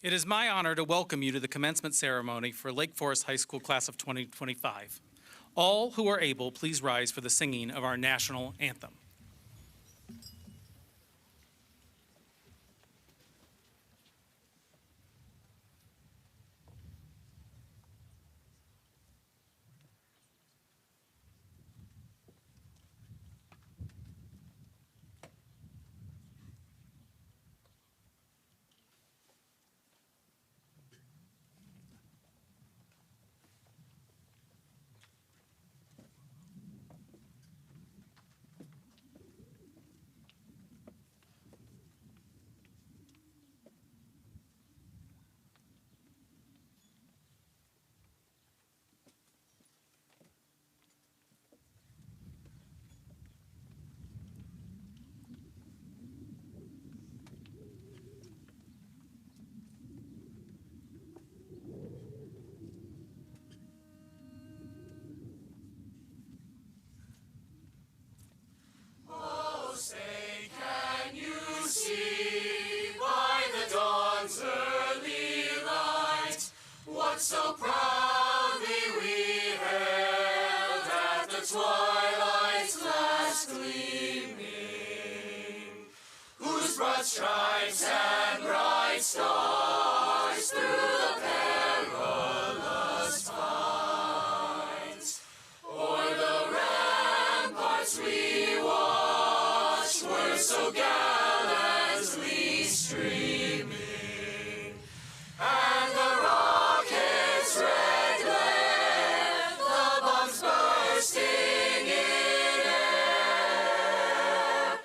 It is my honor to welcome you to the commencement ceremony for Lake Forest High School Class of 2025. All who are able, please rise for the singing of our national anthem. So proudly we hailed at the twilight's last gleaming, whose broad stripes and bright stars through the perilous fight o'er the ramparts we watched were so gallantly streaming, and the rockets' red glare, the bombs bursting in air,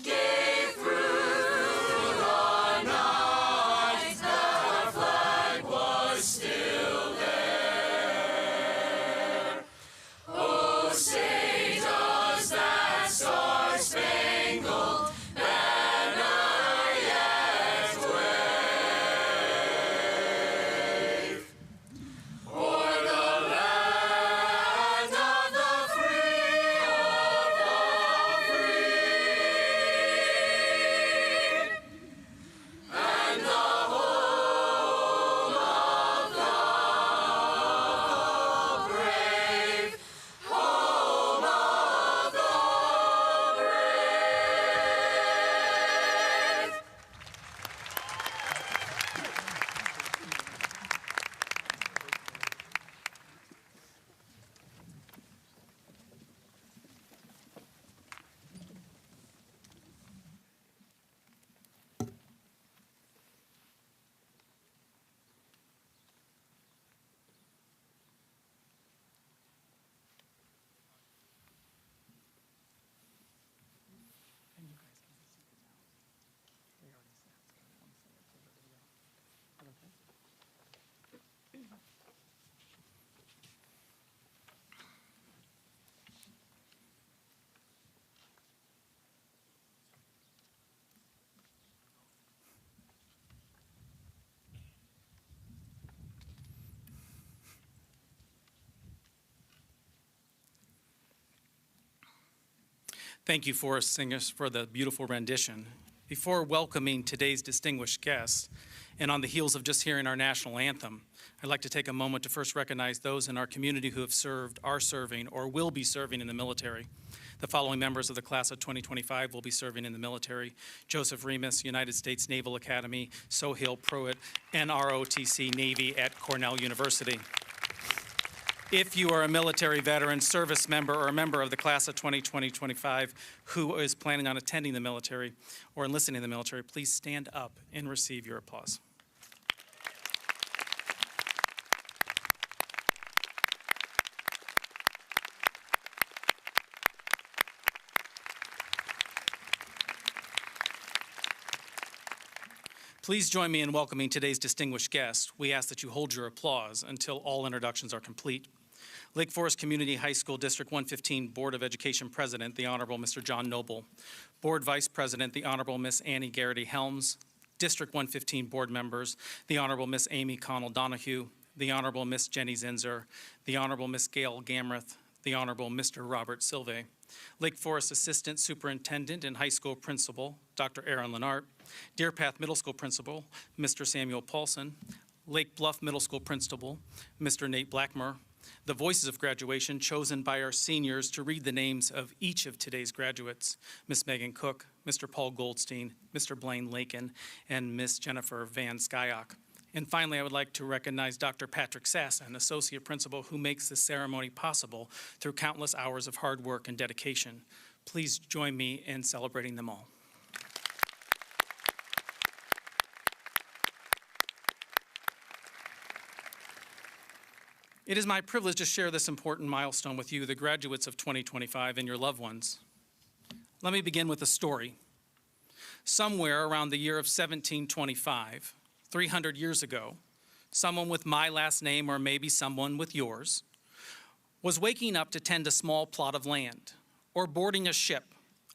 gave through the night that our flag was still there. Oh, say does that star-spangled banner yet wave o'er the land of the free, and the home of the brave, home of the brave. Thank you, Forest Singers, for the beautiful rendition. Before welcoming today's distinguished guests, and on the heels of just hearing our national anthem, I'd like to take a moment to first recognize those in our community who have served, are serving, or will be serving in the military. The following members of the class of 2025 will be serving in the military: Joseph Remus, United States Naval Academy; Sohail Pruitt, NROTC Navy at Cornell University. If you are a military veteran, service member, or a member of the class of 2025 who is planning on attending the military or enlisting in the military, please stand up and receive your applause. Please join me in welcoming today's distinguished guests. We ask that you hold your applause until all introductions are complete. Lake Forest Community High School District 115 Board of Education President, the Honorable Mr. John Noble. Board Vice President, the Honorable Miss Annie Garrity Helms. District 115 Board Members, the Honorable Miss Amy Connell Donahue, the Honorable Miss Jenny Zinzer, the Honorable Miss Gail Gamreth, the Honorable Mr. Robert Silve. Lake Forest Assistant Superintendent and High School Principal, Dr. Aaron Lenart, Deer Path Middle School Principal, Mr. Samuel Paulson, Lake Bluff Middle School Principal, Mr. Nate Blackmer, the voices of graduation chosen by our seniors to read the names of each of today's graduates, Miss Megan Cook, Mr. Paul Goldstein, Mr. Blaine Lakin, and Miss Jennifer Van Skyok. And finally, I would like to recognize Dr. Patrick Sasson, Associate Principal, who makes this ceremony possible through countless hours of hard work and dedication. Please join me in celebrating them all. It is my privilege to share this important milestone with you, the graduates of 2025, and your loved ones. Let me begin with a story. Somewhere around the year of 1725, 300 years ago, someone with my last name, or maybe someone with yours, was waking up to tend a small plot of land, or boarding a ship,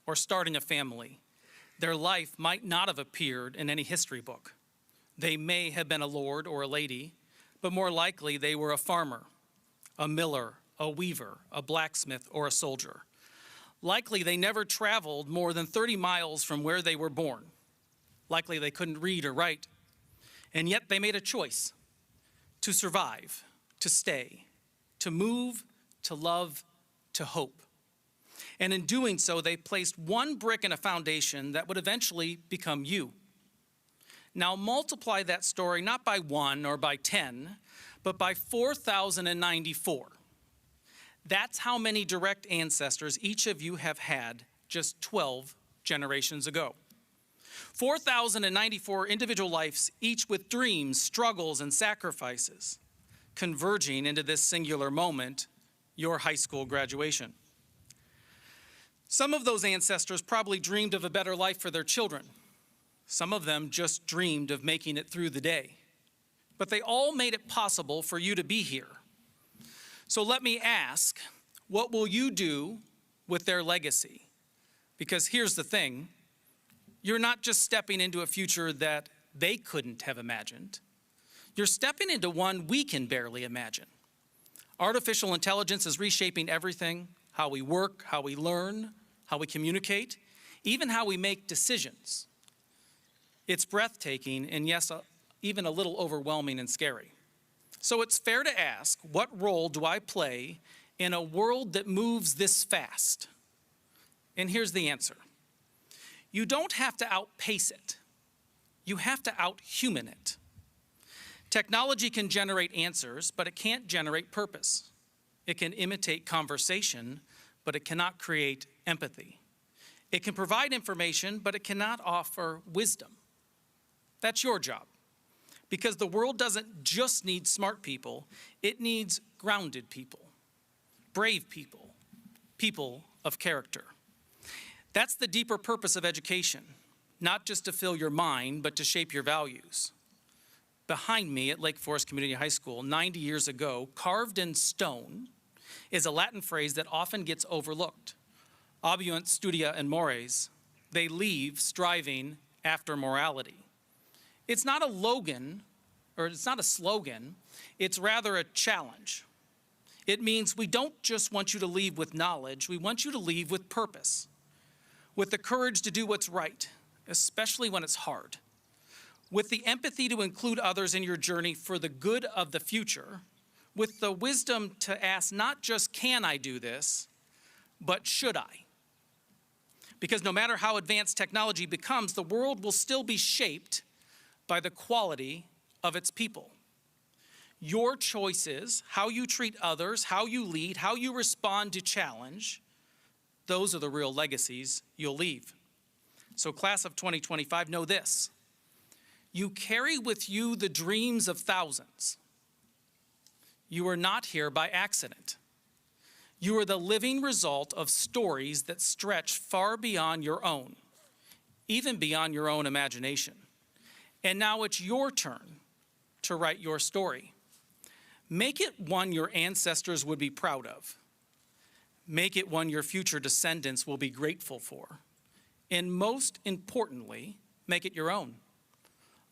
or starting a family. Their life might not have appeared in any history book. They may have been a lord or a lady, but more likely they were a farmer, a miller, a weaver, a blacksmith, or a soldier. Likely they never traveled more than 30 miles from where they were born. Likely they couldn't read or write. And yet they made a choice to survive, to stay, to move, to love, to hope. And in doing so, they placed one brick in a foundation that would eventually become you. Now multiply that story not by 1 or by 10, but by 4,094. That's how many direct ancestors each of you have had just 12 generations ago. 4,094 individual lives, each with dreams, struggles, and sacrifices, converging into this singular moment, your high school graduation. Some of those ancestors probably dreamed of a better life for their children. Some of them just dreamed of making it through the day. But they all made it possible for you to be here. So let me ask, what will you do with their legacy? Because here's the thing, you're not just stepping into a future that they couldn't have imagined. You're stepping into one we can barely imagine. Artificial intelligence is reshaping everything, how we work, how we learn, how we communicate, even how we make decisions. It's breathtaking and yes, even a little overwhelming and scary. So it's fair to ask, what role do I play in a world that moves this fast? And here's the answer. You don't have to outpace it. You have to out-human it. Technology can generate answers, but it can't generate purpose. It can imitate conversation, but it cannot create empathy. It can provide information, but it cannot offer wisdom. That's your job. Because the world doesn't just need smart people, it needs grounded people, brave people, people of character. That's the deeper purpose of education, not just to fill your mind, but to shape your values. Behind me at Lake Forest Community High School, 90 years ago, carved in stone, is a Latin phrase that often gets overlooked. Obiunt studia in mores, they leave striving after morality. It's not a slogan, it's rather a challenge. It means we don't just want you to leave with knowledge, we want you to leave with purpose, with the courage to do what's right, especially when it's hard, with the empathy to include others in your journey for the good of the future, with the wisdom to ask not just can I do this, but should I? Because no matter how advanced technology becomes, the world will still be shaped by the quality of its people. Your choices, how you treat others, how you lead, how you respond to challenge, those are the real legacies you'll leave. So class of 2025, know this. You carry with you the dreams of thousands. You are not here by accident. You are the living result of stories that stretch far beyond your own, even beyond your own imagination. And now it's your turn to write your story. Make it one your ancestors would be proud of. Make it one your future descendants will be grateful for. And most importantly, make it your own.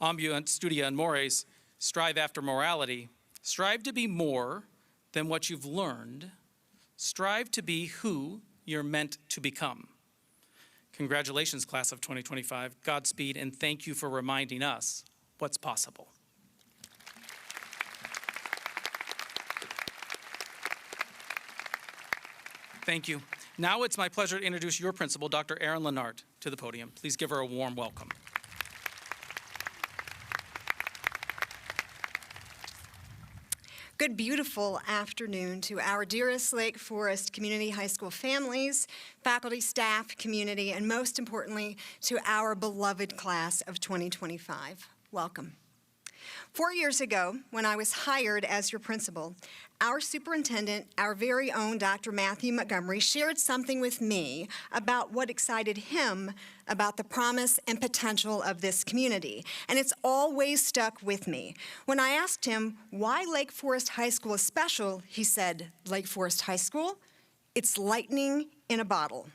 Ambulant studia and mores, strive after morality. Strive to be more than what you've learned. Strive to be who you're meant to become. Congratulations, class of 2025. Godspeed, and thank you for reminding us what's possible. Thank you. Now it's my pleasure to introduce your principal, Dr. Erin Lennart, to the podium. Please give her a warm welcome. Good, beautiful afternoon to our dearest Lake Forest Community High School families, faculty, staff, community, and most importantly, to our beloved class of 2025. Welcome. 4 years ago, when I was hired as your principal, our superintendent, our very own Dr. Matthew Montgomery, shared something with me about what excited him about the promise and potential of this community. And it's always stuck with me. When I asked him why Lake Forest High School is special, he said, Lake Forest High School, it's lightning in a bottle.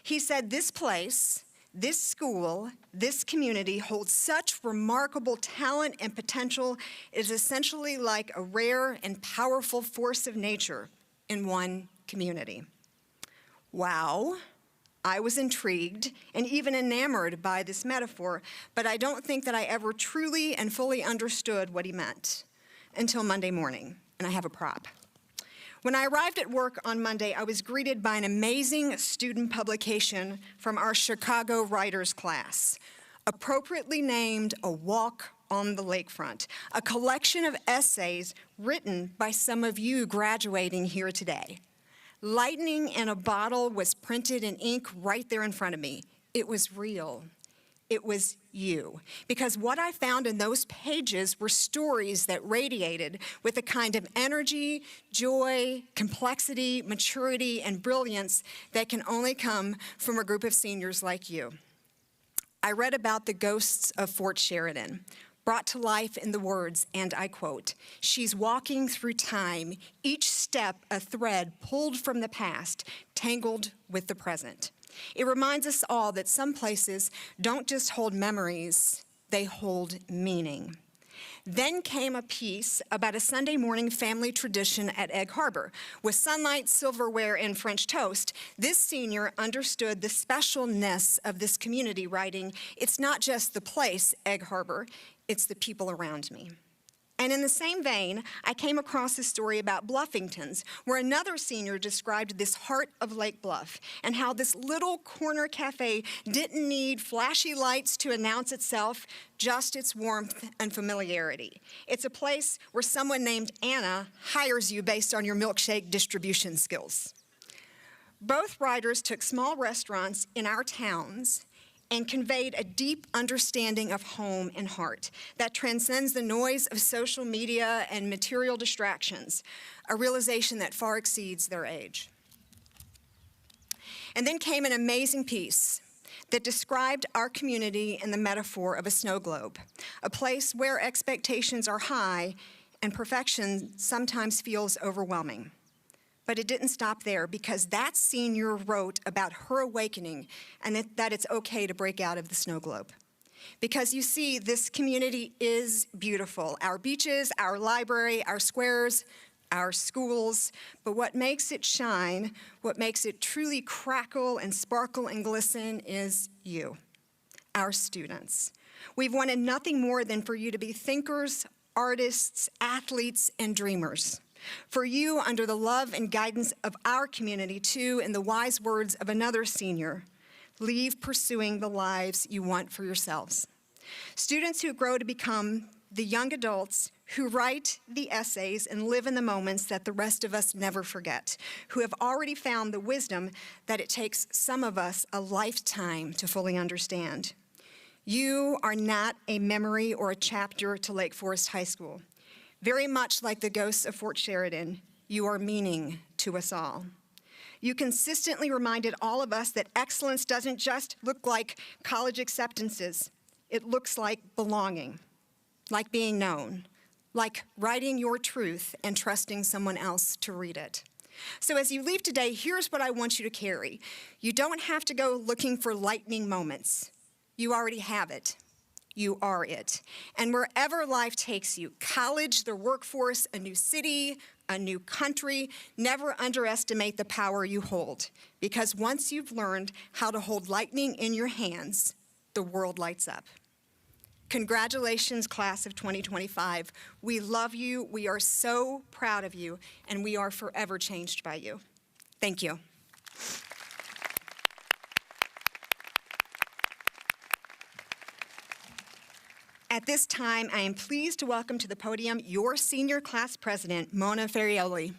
He said, this place, this school, this community holds such remarkable talent and potential. It is essentially like a rare and powerful force of nature in one community. Wow, I was intrigued and even enamored by this metaphor, but I don't think that I ever truly and fully understood what he meant until Monday morning, and I have a prop. When I arrived at work on Monday, I was greeted by an amazing student publication from our Chicago writers class, appropriately named A Walk on the Lakefront, a collection of essays written by some of you graduating here today. Lightning in a bottle was printed in ink right there in front of me. It was real. It was you. Because what I found in those pages were stories that radiated with a kind of energy, joy, complexity, maturity, and brilliance that can only come from a group of seniors like you. I read about the ghosts of Fort Sheridan, brought to life in the words, and I quote, "She's walking through time, each step a thread pulled from the past, tangled with the present." It reminds us all that some places don't just hold memories, they hold meaning. Then came a piece about a Sunday morning family tradition at Egg Harbor. With sunlight, silverware, and French toast, this senior understood the specialness of this community, writing, "It's not just the place, Egg Harbor, it's the people around me." And in the same vein, I came across a story about Bluffingtons, where another senior described this heart of Lake Bluff and how this little corner cafe didn't need flashy lights to announce itself, just its warmth and familiarity. It's a place where someone named Anna hires you based on your milkshake distribution skills. Both writers took small restaurants in our towns and conveyed a deep understanding of home and heart that transcends the noise of social media and material distractions, a realization that far exceeds their age. And then came an amazing piece that described our community in the metaphor of a snow globe, a place where expectations are high and perfection sometimes feels overwhelming. But it didn't stop there, because that senior wrote about her awakening and that it's okay to break out of the snow globe. Because you see, this community is beautiful. Our beaches, our library, our squares, our schools. But what makes it shine, what makes it truly crackle and sparkle and glisten is you, our students. We've wanted nothing more than for you to be thinkers, artists, athletes, and dreamers. For you, under the love and guidance of our community, too, in the wise words of another senior, leave pursuing the lives you want for yourselves. Students who grow to become the young adults who write the essays and live in the moments that the rest of us never forget, who have already found the wisdom that it takes some of us a lifetime to fully understand. You are not a memory or a chapter to Lake Forest High School. Very much like the ghosts of Fort Sheridan, you are meaning to us all. You consistently reminded all of us that excellence doesn't just look like college acceptances. It looks like belonging, like being known, like writing your truth and trusting someone else to read it. So as you leave today, here's what I want you to carry. You don't have to go looking for lightning moments. You already have it. You are it. And wherever life takes you, college, the workforce, a new city, a new country. Never underestimate the power you hold, because once you've learned how to hold lightning in your hands, the world lights up. Congratulations, class of 2025. We love you, we are so proud of you, and we are forever changed by you. Thank you. At this time, I am pleased to welcome to the podium your senior class president, Mona Ferrioli.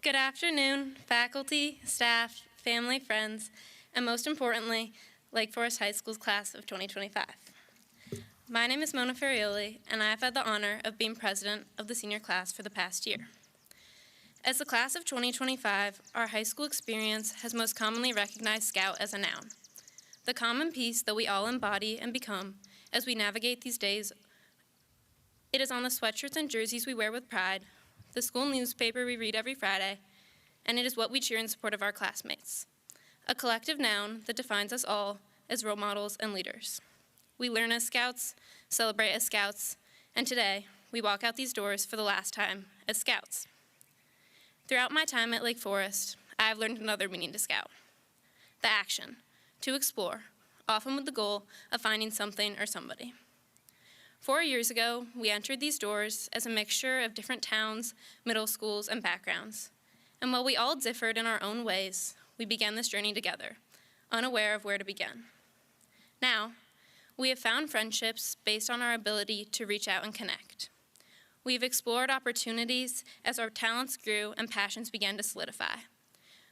Good afternoon, faculty, staff, family, friends, and most importantly, Lake Forest High School's class of 2025. My name is Mona Ferrioli, and I have had the honor of being president of the senior class for the past year. As the class of 2025, our high school experience has most commonly recognized Scout as a noun, the common piece that we all embody and become as we navigate these days. It is on the sweatshirts and jerseys we wear with pride, the school newspaper we read every Friday, and it is what we cheer in support of our classmates. A collective noun that defines us all as role models and leaders. We learn as Scouts, celebrate as Scouts, and today, we walk out these doors for the last time as Scouts. Throughout my time at Lake Forest, I have learned another meaning to Scout. The action, to explore, often with the goal of finding something or somebody. 4 years ago, we entered these doors as a mixture of different towns, middle schools, and backgrounds. And while we all differed in our own ways, we began this journey together, unaware of where to begin. Now, we have found friendships based on our ability to reach out and connect. We have explored opportunities as our talents grew and passions began to solidify.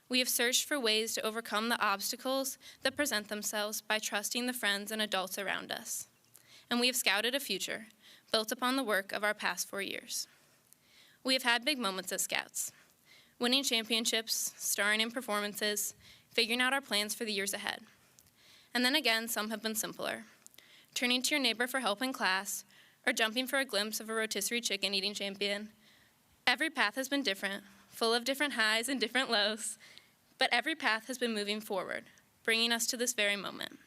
We have searched for ways to overcome the obstacles that present themselves by trusting the friends and adults around us. And we have scouted a future built upon the work of our past 4 years. We have had big moments as Scouts, winning championships, starring in performances, figuring out our plans for the years ahead. And then again, some have been simpler, turning to your neighbor for help in class, or jumping for a glimpse of a rotisserie chicken eating champion. Every path has been different, full of different highs and different lows, but every path has been moving forward, bringing us to this very moment.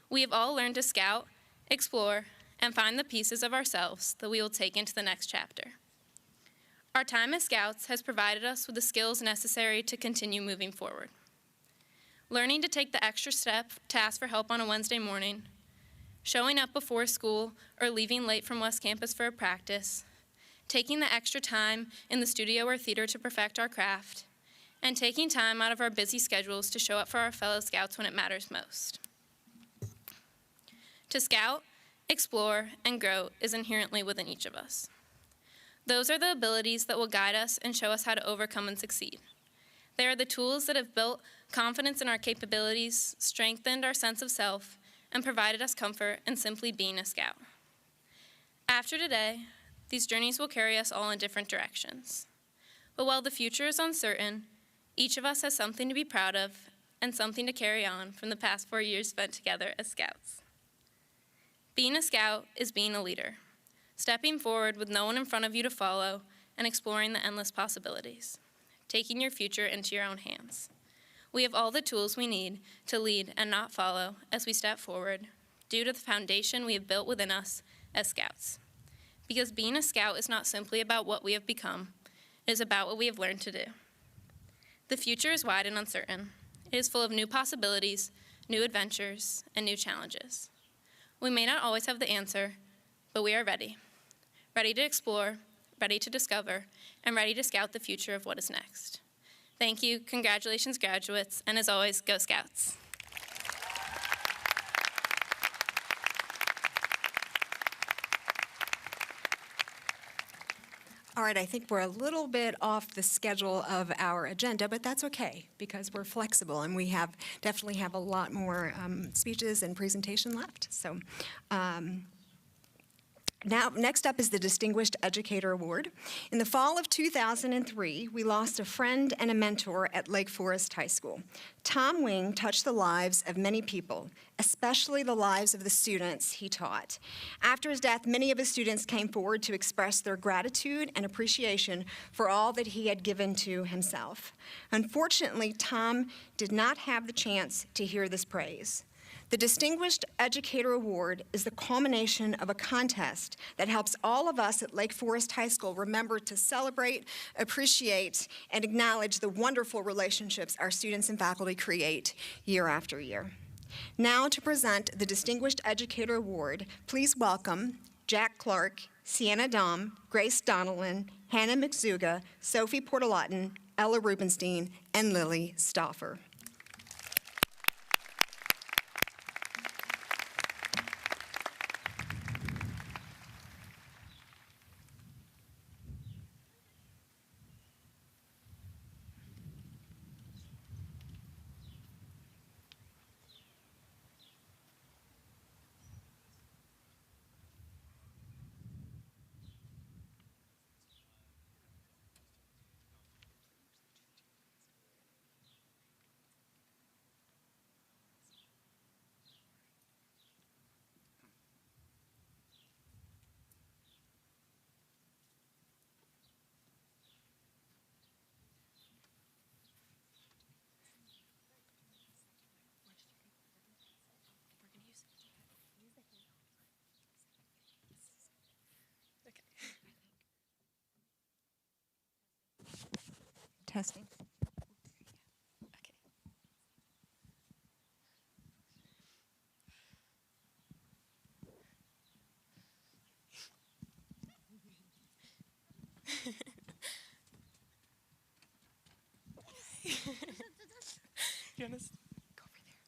We have all learned to scout, explore, and find the pieces of ourselves that we will take into the next chapter. Our time as Scouts has provided us with the skills necessary to continue moving forward. Learning to take the extra step to ask for help on a Wednesday morning, showing up before school or leaving late from West Campus for a practice, taking the extra time in the studio or theater to perfect our craft, and taking time out of our busy schedules to show up for our fellow Scouts when it matters most. To scout, explore, and grow is inherently within each of us. Those are the abilities that will guide us and show us how to overcome and succeed. They are the tools that have built confidence in our capabilities, strengthened our sense of self, and provided us comfort in simply being a Scout. After today, these journeys will carry us all in different directions. But while the future is uncertain, each of us has something to be proud of and something to carry on from the past 4 years spent together as Scouts. Being a Scout is being a leader, stepping forward with no one in front of you to follow and exploring the endless possibilities, taking your future into your own hands. We have all the tools we need to lead and not follow as we step forward due to the foundation we have built within us as Scouts. Because being a Scout is not simply about what we have become, it is about what we have learned to do. The future is wide and uncertain. It is full of new possibilities, new adventures, and new challenges. We may not always have the answer, but we are ready. Ready to explore, ready to discover, and ready to scout the future of what is next. Thank you, congratulations graduates, and as always, go Scouts. All right, I think we're a little bit off the schedule of our agenda, but that's okay because we're flexible and we definitely have a lot more speeches and presentation left. So Now, next up is the Distinguished Educator Award. In the fall of 2003, we lost a friend and a mentor at Lake Forest High School. Tom Wing touched the lives of many people, especially the lives of the students he taught. After his death, many of his students came forward to express their gratitude and appreciation for all that he had given to himself. Unfortunately, Tom did not have the chance to hear this praise. The Distinguished Educator Award is the culmination of a contest that helps all of us at Lake Forest High School remember to celebrate, appreciate, and acknowledge the wonderful relationships our students and faculty create year after year. Now to present the Distinguished Educator Award, please welcome Jack Clark, Sienna Dom, Grace Donnellan, Hannah McZuga, Sophie Portalatin, Ella Rubenstein, and Lily Stauffer. Testing. You want to go over there?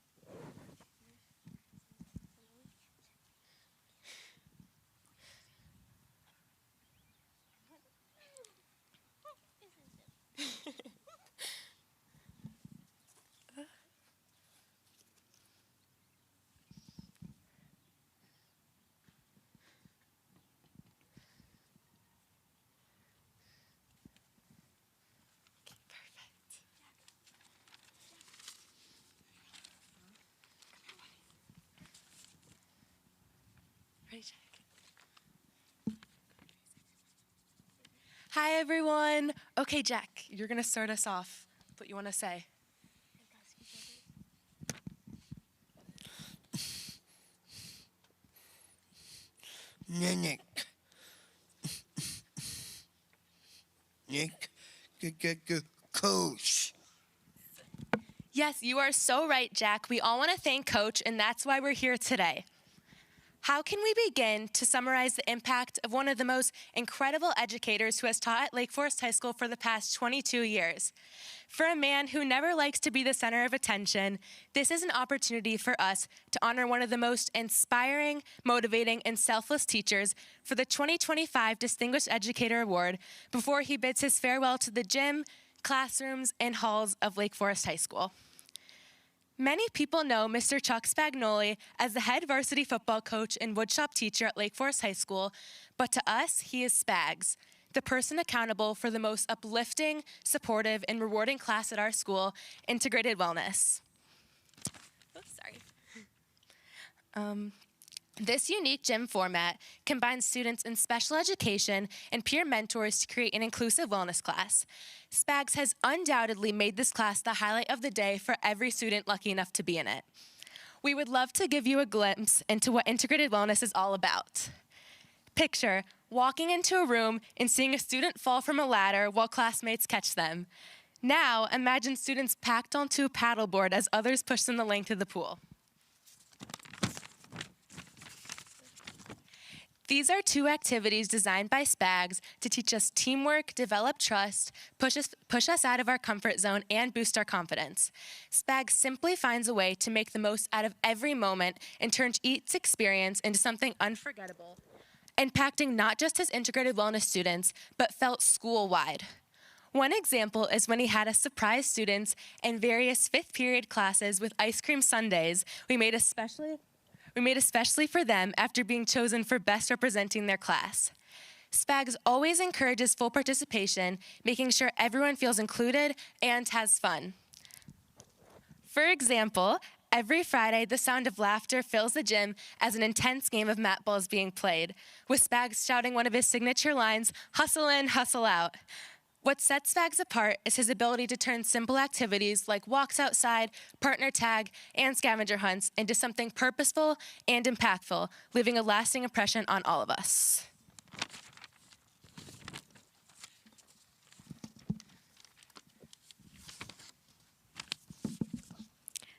Ready, Jack? Hi, everyone. Okay, Jack, you're going to start us off. What you want to say? Nick. Coach. Yes, you are so right, Jack. We all want to thank Coach, and that's why we're here today. How can we begin to summarize the impact of one of the most incredible educators who has taught at Lake Forest High School for the past 22 years? For a man who never likes to be the center of attention, this is an opportunity for us to honor one of the most inspiring, motivating, and selfless teachers for the 2025 Distinguished Educator Award before he bids his farewell to the gym, classrooms, and halls of Lake Forest High School. Many people know Mr. Chuck Spagnoli as the head varsity football coach and woodshop teacher at Lake Forest High School, but to us, he is Spags, the person accountable for the most uplifting, supportive, and rewarding class at our school, Integrated Wellness. Oops, sorry. This unique gym format combines students in special education and peer mentors to create an inclusive wellness class. Spags has undoubtedly made this class the highlight of the day for every student lucky enough to be in it. We would love to give you a glimpse into what integrated wellness is all about. Picture walking into a room and seeing a student fall from a ladder while classmates catch them. Now imagine students packed onto a paddleboard as others push them the length of the pool. These are two activities designed by Spags to teach us teamwork, develop trust, push us out of our comfort zone, and boost our confidence. Spags simply finds a way to make the most out of every moment and turns each experience into something unforgettable, impacting not just his integrated wellness students, but felt school-wide. One example is when he had us surprise students in various fifth period classes with ice cream sundaes we made especially we made especially for them after being chosen for best representing their class. SPAGS always encourages full participation, making sure everyone feels included and has fun. For example, every Friday, the sound of laughter fills the gym as an intense game of mat ball is being played, with Spags shouting one of his signature lines, "Hustle in, hustle out." What sets Spags apart is his ability to turn simple activities like walks outside, partner tag, and scavenger hunts into something purposeful and impactful, leaving a lasting impression on all of us.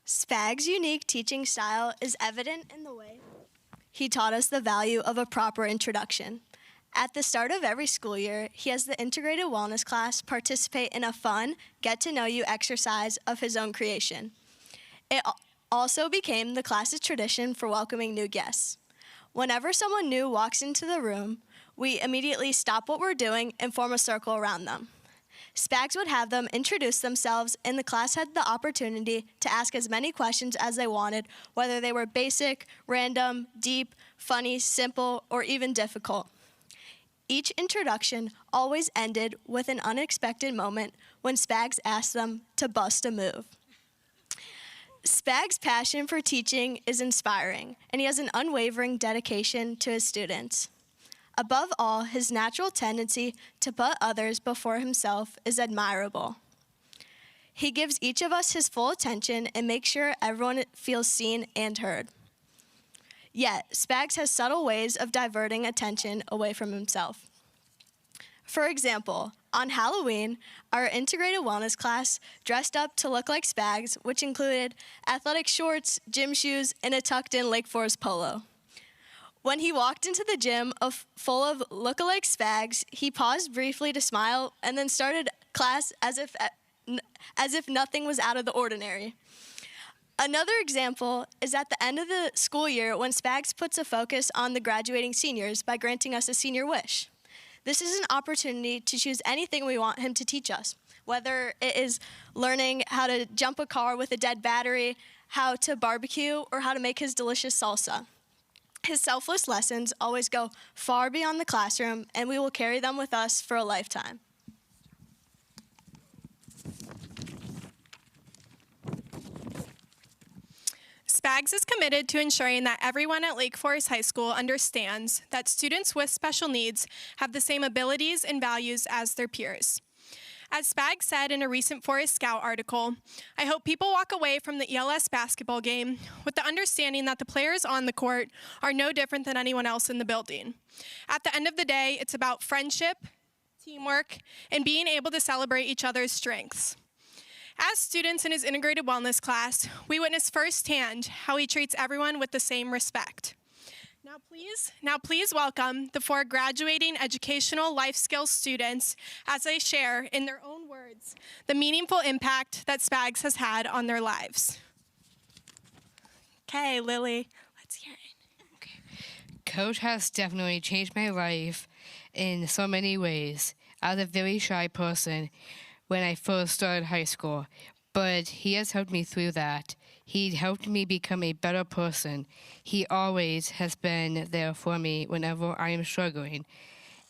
Spag's unique teaching style is evident in the way he taught us the value of a proper introduction. At the start of every school year, he has the integrated wellness class participate in a fun, get-to-know-you exercise of his own creation. It also became the class's tradition for welcoming new guests. Whenever someone new walks into the room, we immediately stop what we're doing and form a circle around them. Spags would have them introduce themselves, and the class had the opportunity to ask as many questions as they wanted, whether they were basic, random, deep, funny, simple, or even difficult. Each introduction always ended with an unexpected moment when Spags asked them to bust a move. Spags' passion for teaching is inspiring, and he has an unwavering dedication to his students. Above all, his natural tendency to put others before himself is admirable. He gives each of us his full attention and makes sure everyone feels seen and heard. Yet, Spags has subtle ways of diverting attention away from himself. For example, on Halloween, our integrated wellness class dressed up to look like Spags, which included athletic shorts, gym shoes, and a tucked-in Lake Forest polo. When he walked into the gym full of look-alike Spags, he paused briefly to smile and then started class as if nothing was out of the ordinary. Another example is at the end of the school year when Spags puts a focus on the graduating seniors by granting us a senior wish. This is an opportunity to choose anything we want him to teach us, whether it is learning how to jump a car with a dead battery, how to barbecue, or how to make his delicious salsa. His selfless lessons always go far beyond the classroom, and we will carry them with us for a lifetime. Spags is committed to ensuring that everyone at Lake Forest High School understands that students with special needs have the same abilities and values as their peers. As Spags said in a recent Forest Scout article, "I hope people walk away from the ELS basketball game with the understanding that the players on the court are no different than anyone else in the building. At the end of the day, it's about friendship, teamwork, and being able to celebrate each other's strengths." As students in his integrated wellness class, we witness firsthand how he treats everyone with the same respect. Now please welcome the 4 graduating educational life skills students as they share, in their own words, the meaningful impact that Spags has had on their lives. Okay, Lily, let's hear it. Okay. Coach has definitely changed my life in so many ways. I was a very shy person when I first started high school, but he has helped me through that. He helped me become a better person. He always has been there for me whenever I am struggling,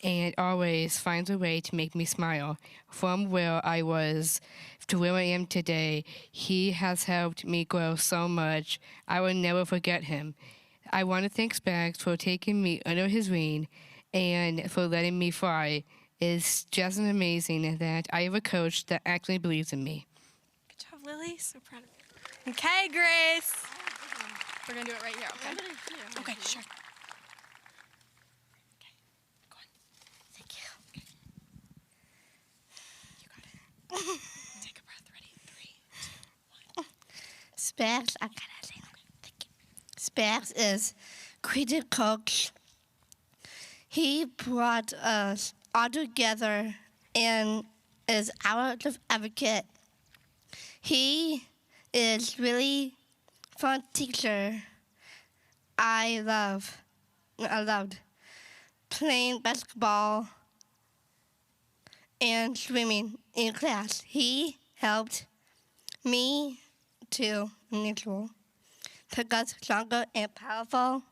and always finds a way to make me smile. From where I was to where I am today, he has helped me grow so much. I will never forget him. I want to thank Spags for taking me under his wing and for letting me fly. It's just amazing that I have a coach that actually believes in me. Good job, Lily. So proud of you. Okay, Grace. We're going to do it right here, okay? Okay, sure. Okay, go on. Thank you. Okay. You got it. Take a breath. Ready? 3, 2, 1. Spags, I gotta say that. Thank you. Spags is creative coach. He brought us all together and is our advocate. He is really fun teacher. I loved playing basketball and swimming in class. He helped me too in school. make us stronger and powerful.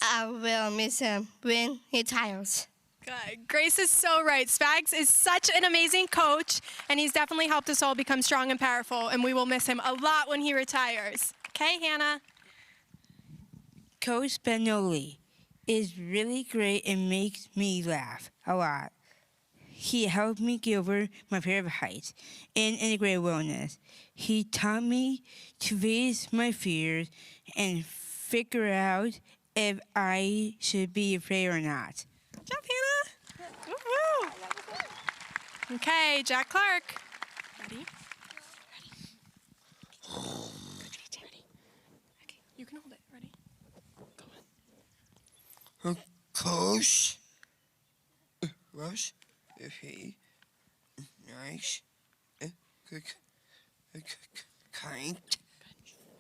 I will miss him when he retires. Good. Grace is so right. Spags is such an amazing coach, and he's definitely helped us all become strong and powerful, and we will miss him a lot when he retires. Okay, Hannah? Coach Spagnoli is really great and makes me laugh a lot. He helped me get over my fear of heights and integrate wellness. He taught me to face my fears and figure out if I should be afraid or not. Good job, Hannah. Woo-woo. Okay, Jack Clark. Ready? Ready. Okay, you can hold it. Ready? Coach was he nice, kind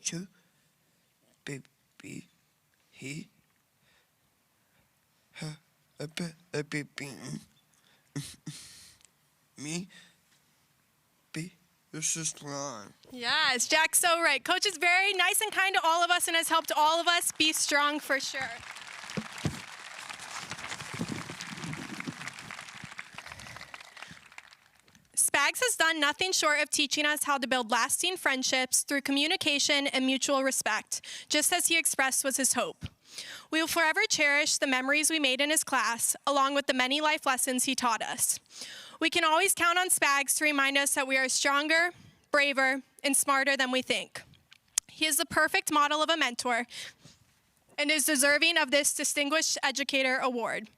to baby. He a baby me be so strong. Yes, Jack's so right. Coach is very nice and kind to all of us and has helped all of us be strong for sure. Spags has done nothing short of teaching us how to build lasting friendships through communication and mutual respect, just as he expressed was his hope. We will forever cherish the memories we made in his class, along with the many life lessons he taught us. We can always count on Spags to remind us that we are stronger, braver, and smarter than we think. He is the perfect model of a mentor and is deserving of this Distinguished Educator Award.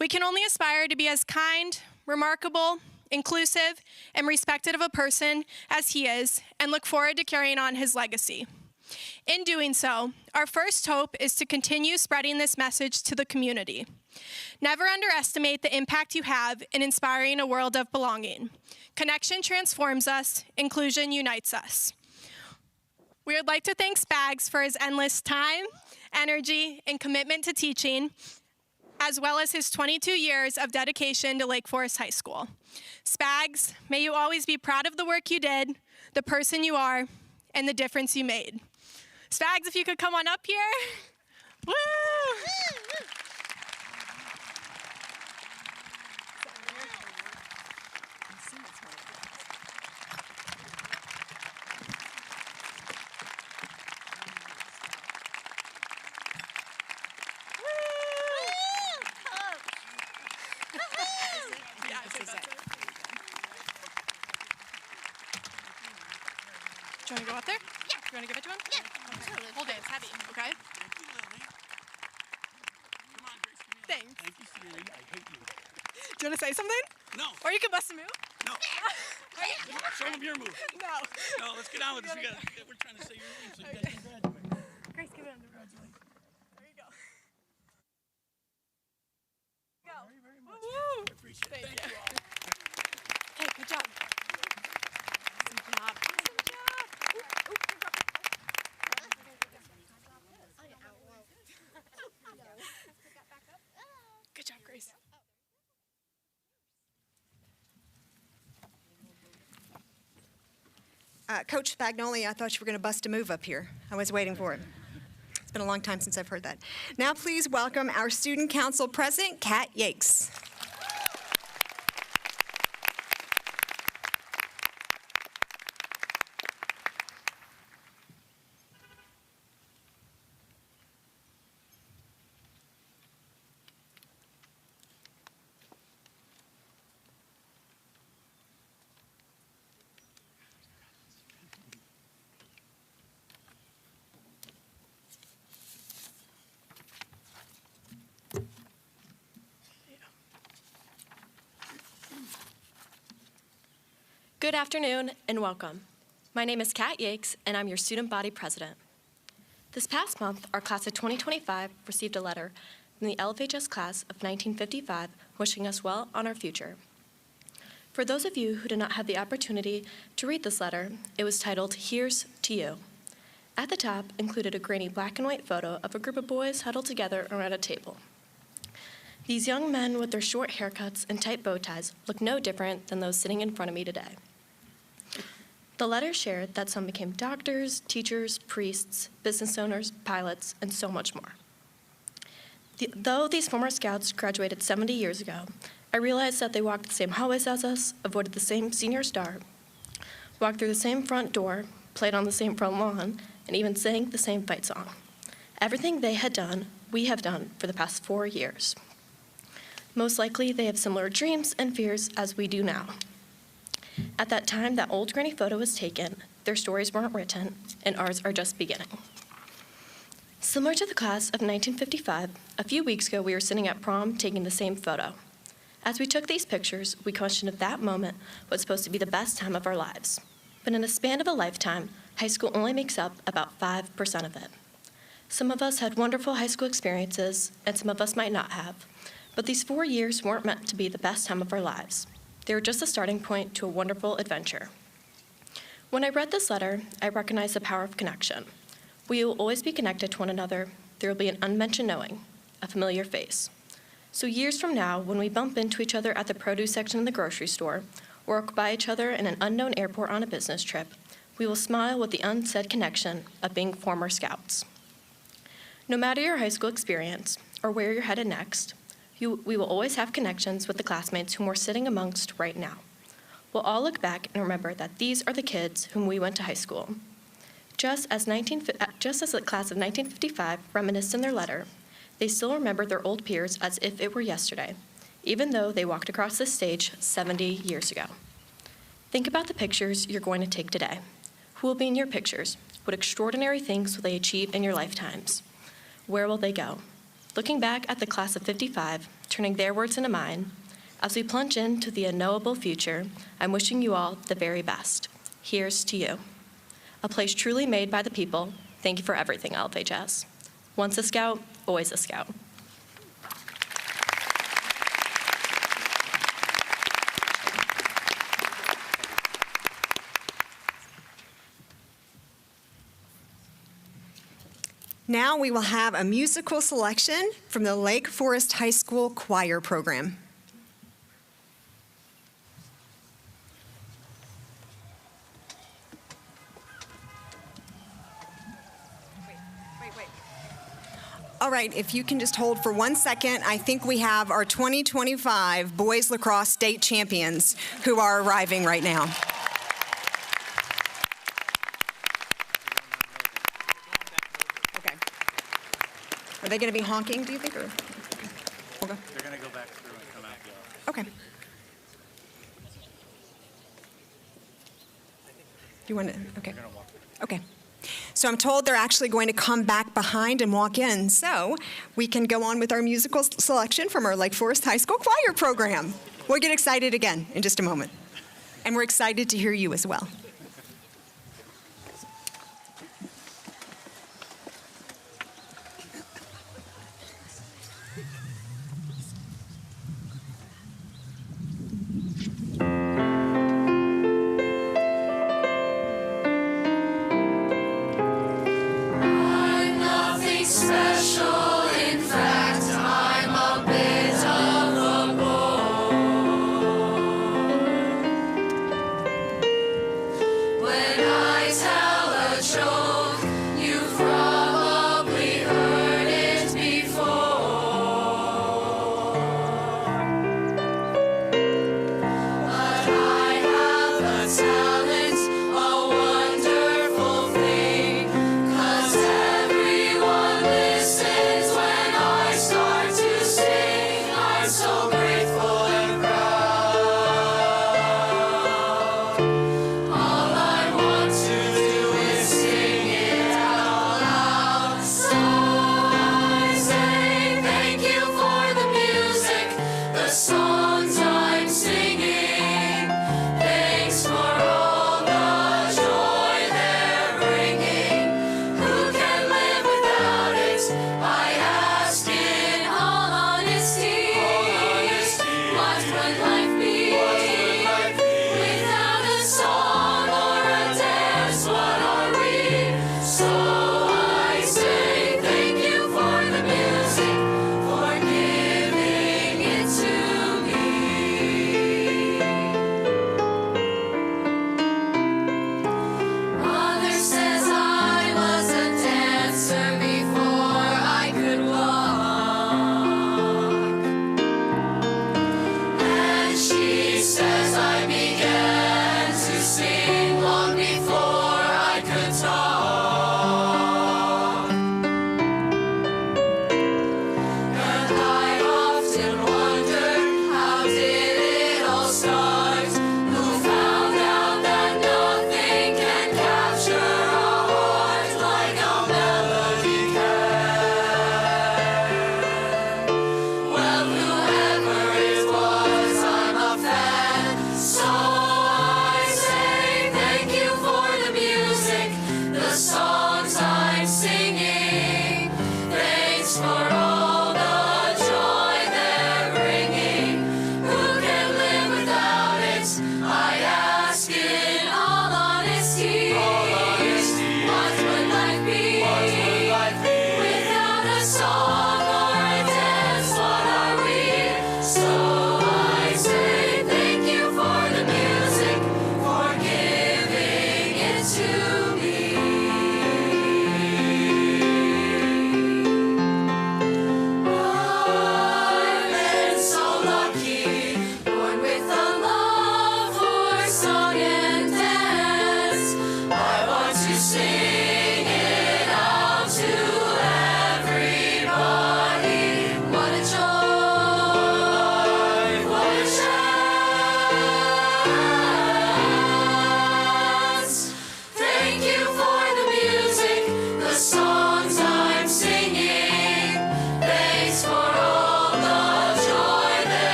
We can only aspire to be as kind, remarkable, inclusive, and respected of a person as he is, and look forward to carrying on his legacy. In doing so, our first hope is to continue spreading this message to the community. Never underestimate the impact you have in inspiring a world of belonging. Connection transforms us, inclusion unites us. We would like to thank Spags for his endless time, energy, and commitment to teaching, as well as his 22 years of dedication to Lake Forest High School. Spags, may you always be proud of the work you did, the person you are, and the difference you made. Spags, if you could come on up here. Woo! Do you want to go up there? Yeah. You want to give it to him? Yeah. Okay. Hold it. It's heavy. Okay. Come on, Grace. Thanks. Thank you, Siri. I hate you. Do you want to say something? No. Or you can bust a move? No. Show them your move. No. No, let's get on with this. We're trying to say your name so you guys can graduate. Grace, give it on the congratulations. There you go. Go. Very much. Woo! I appreciate it. Thank you all. Hey, good job. Awesome job. Good job, Grace. Coach Spagnoli, I thought you were going to bust a move up here. I was waiting for it. It's been a long time since I've heard that. Now please welcome our Student Council President, Kat Yakes. Good afternoon and welcome. My name is Kat Yakes and I'm your student body president. This past month, our class of 2025 received a letter from the LFHS class of 1955 wishing us well on our future. For those of you who did not have the opportunity to read this letter, it was titled, Here's to You. At the top included a grainy black and white photo of a group of boys huddled together around a table. These young men with their short haircuts and tight bow ties look no different than those sitting in front of me today. The letter shared that some became doctors, teachers, priests, business owners, pilots, and so much more. Though these former Scouts graduated 70 years ago, I realized that they walked the same hallways as us, avoided the same senior star, walked through the same front door, played on the same front lawn, and even sang the same fight song. Everything they had done, we have done for the past 4 years. Most likely, they have similar dreams and fears as we do now. At that time that old granny photo was taken, their stories weren't written, and ours are just beginning. Similar to the class of 1955, a few weeks ago we were sitting at prom taking the same photo. As we took these pictures, we questioned if that moment was supposed to be the best time of our lives. But in a span of a lifetime, high school only makes up about 5% of it. Some of us had wonderful high school experiences, and some of us might not have. But these 4 years weren't meant to be the best time of our lives. They were just a starting point to a wonderful adventure. When I read this letter, I recognized the power of connection. We will always be connected to one another. There will be an unmentioned knowing, a familiar face. So years from now, when we bump into each other at the produce section in the grocery store, or walk by each other in an unknown airport on a business trip, we will smile with the unsaid connection of being former Scouts. No matter your high school experience or where you're headed next, we will always have connections with the classmates whom we're sitting amongst right now. We'll all look back and remember that these are the kids whom we went to high school. Just as the class of 1955 reminisced in their letter, they still remember their old peers as if it were yesterday, even though they walked across this stage 70 years ago. Think about the pictures you're going to take today. Who will be in your pictures? What extraordinary things will they achieve in your lifetimes? Where will they go? Looking back at the class of 55, turning their words into mine, as we plunge into the unknowable future, I'm wishing you all the very best. Here's to you. A place truly made by the people. Thank you for everything, LFHS. Once a Scout, always a Scout. Now we will have a musical selection from the Lake Forest High School Choir Program. All right, if you can just hold for 1 second, I think we have our 2025 Boys Lacrosse State Champions who are arriving right now. Okay. Are they going to be honking, do you think? Or? Okay. They're going to go back through and come out the other. Okay. You want to? Okay. Okay. So I'm told they're actually going to come back behind and walk in. So we can go on with our musical selection from our Lake Forest High School Choir Program. We'll get excited again in just a moment. And we're excited to hear you as well. Special, in fact, I'm a bit of a bore.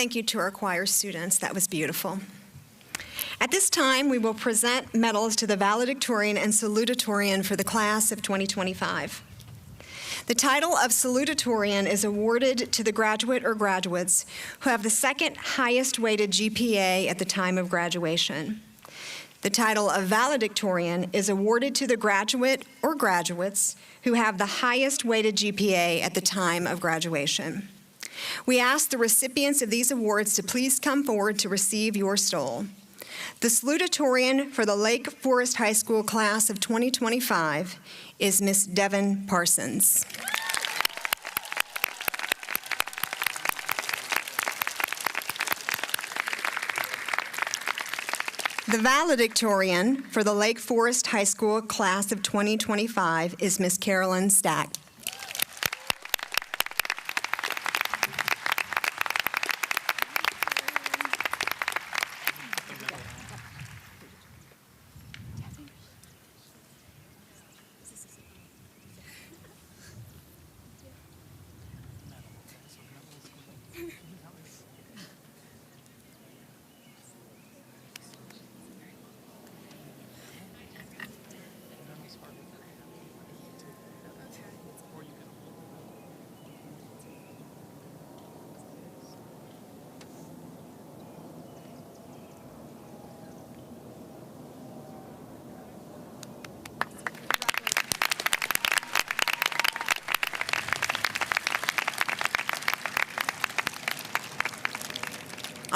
Thank you to our choir students. That was beautiful. At this time, we will present medals to the valedictorian and salutatorian for the class of 2025. The title of salutatorian is awarded to the graduate or graduates who have the second highest weighted GPA at the time of graduation. The title of valedictorian is awarded to the graduate or graduates who have the highest weighted GPA at the time of graduation. We ask the recipients of these awards to please come forward to receive your stole. The salutatorian for the Lake Forest High School class of 2025 is Miss Devin Parsons. The valedictorian for the Lake Forest High School class of 2025 is Miss Carolyn Stack.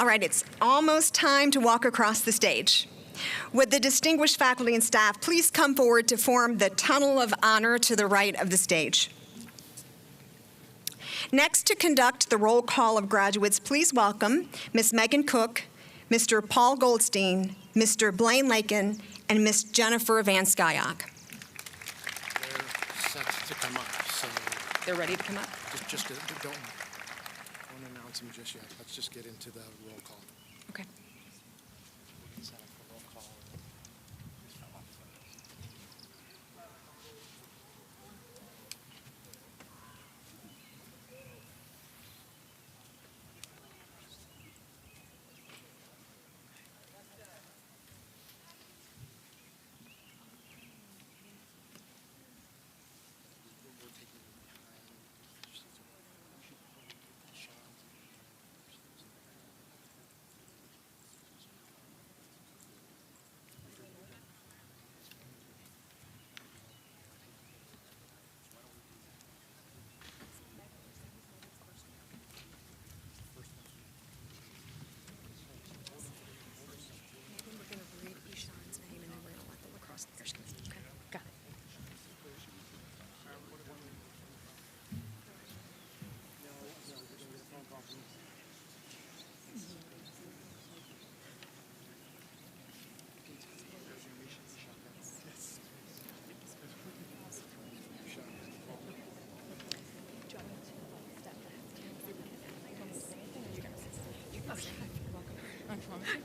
All right, it's almost time to walk across the stage. Would the distinguished faculty and staff please come forward to form the tunnel of honor to the right of the stage. Next, to conduct the roll call of graduates, please welcome Ms. Megan Cook, Mr. Paul Goldstein, Mr. Blaine Lakin, and Ms. Jennifer Van Skyok. They're set to come up, so They're ready to come up? just don't announce them just yet. Let's just get into the roll call. Okay.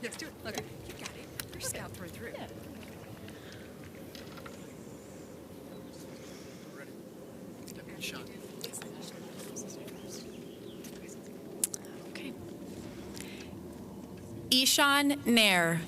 Let's do it. Okay, you got it. You're scout through. Yeah. Ready? Sean. Okay. Ishan Nair.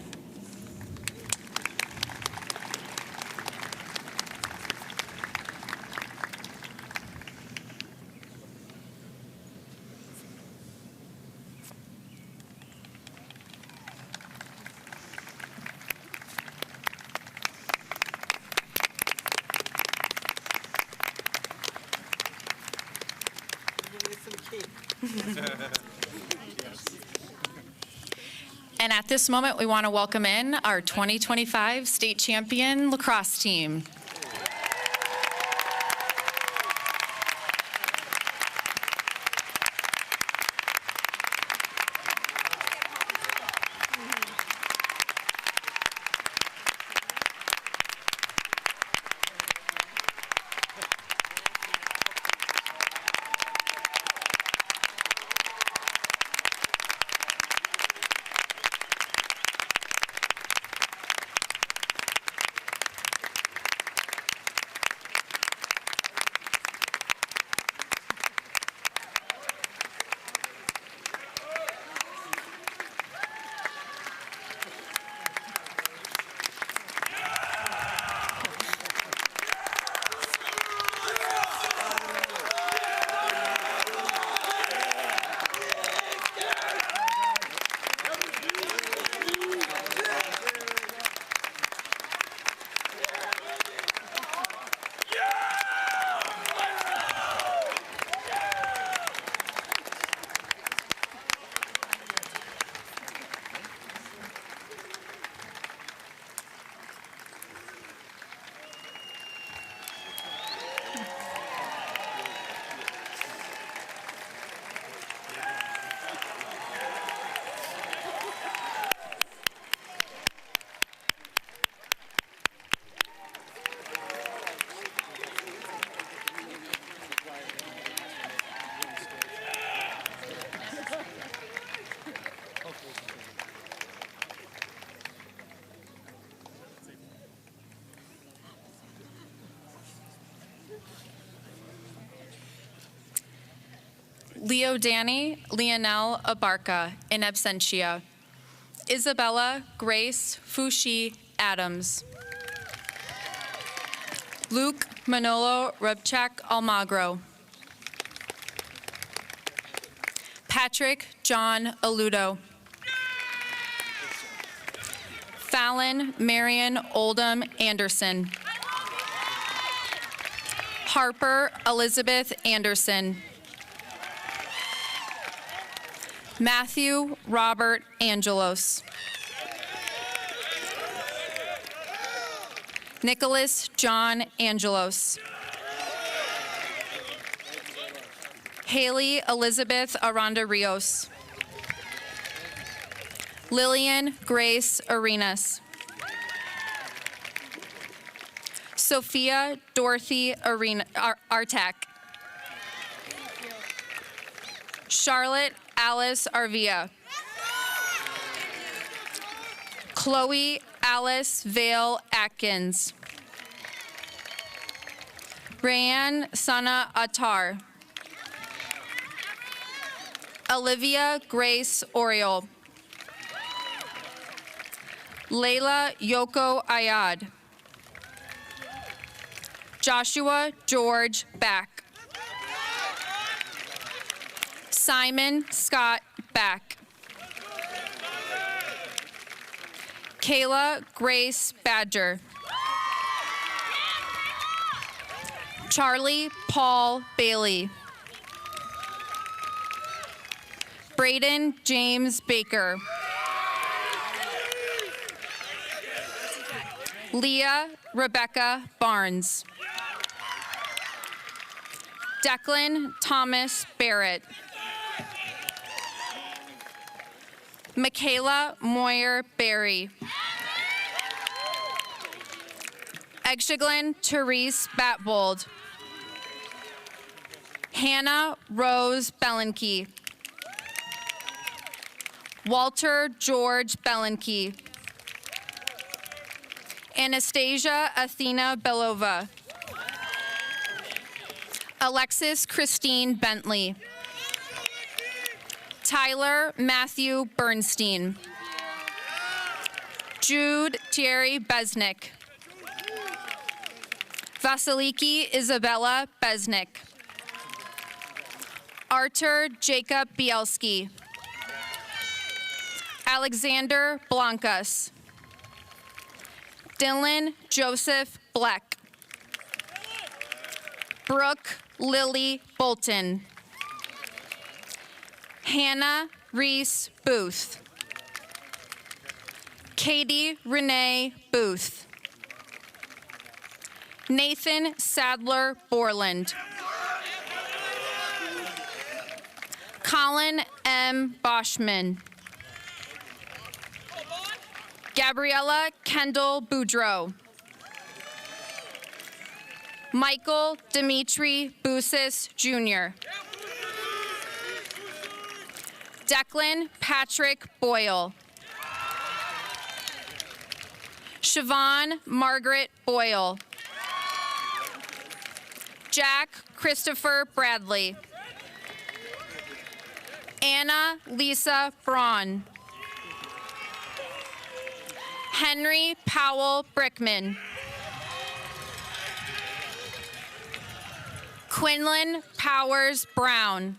And at this moment, we want to welcome in our 2025 state champion lacrosse team. Leo Danny Leonel Abarca, in absentia. Isabella Grace Fushi Adams. Luke Manolo Rubchak Almagro. Patrick John Aludo. Fallon Marion Oldham Anderson. Harper Elizabeth Anderson. Matthew Robert Angelos. Nicholas John Angelos. Haley Elizabeth Aranda Rios. Lillian Grace Arenas. Sophia Dorothy Artak. Charlotte Alice Arvia. Chloe Alice Vale Atkins. Rayanne Sana Attar. Olivia Grace Oriole. Layla Yoko Ayad. Joshua George Back. Simon Scott Back. Kayla Grace Badger. Charlie Paul Bailey. Braden James Baker. Leah Rebecca Barnes. Declan Thomas Barrett. Michaela Moyer Berry. Egshiglan Therese Batbold. Hannah Rose Belenke. Walter George Belenke. Anastasia Athena Belova. Alexis Christine Bentley. Tyler Matthew Bernstein. Jude Thierry Besnick. Vasiliki Isabella Besnick. Artur Jacob Bielski. Alexander Blancas. Dylan Joseph Bleck. Brooke Lily Bolton. Hannah Reese Booth. Katie Renee Booth. Nathan Sadler Borland. Colin M. Boschman. Gabriella Kendall Boudreau. Michael Dimitri Busis Jr. Declan Patrick Boyle. Siobhan Margaret Boyle. Jack Christopher Bradley. Anna Lisa Braun. Henry Powell Brickman. Quinlan Powers Brown.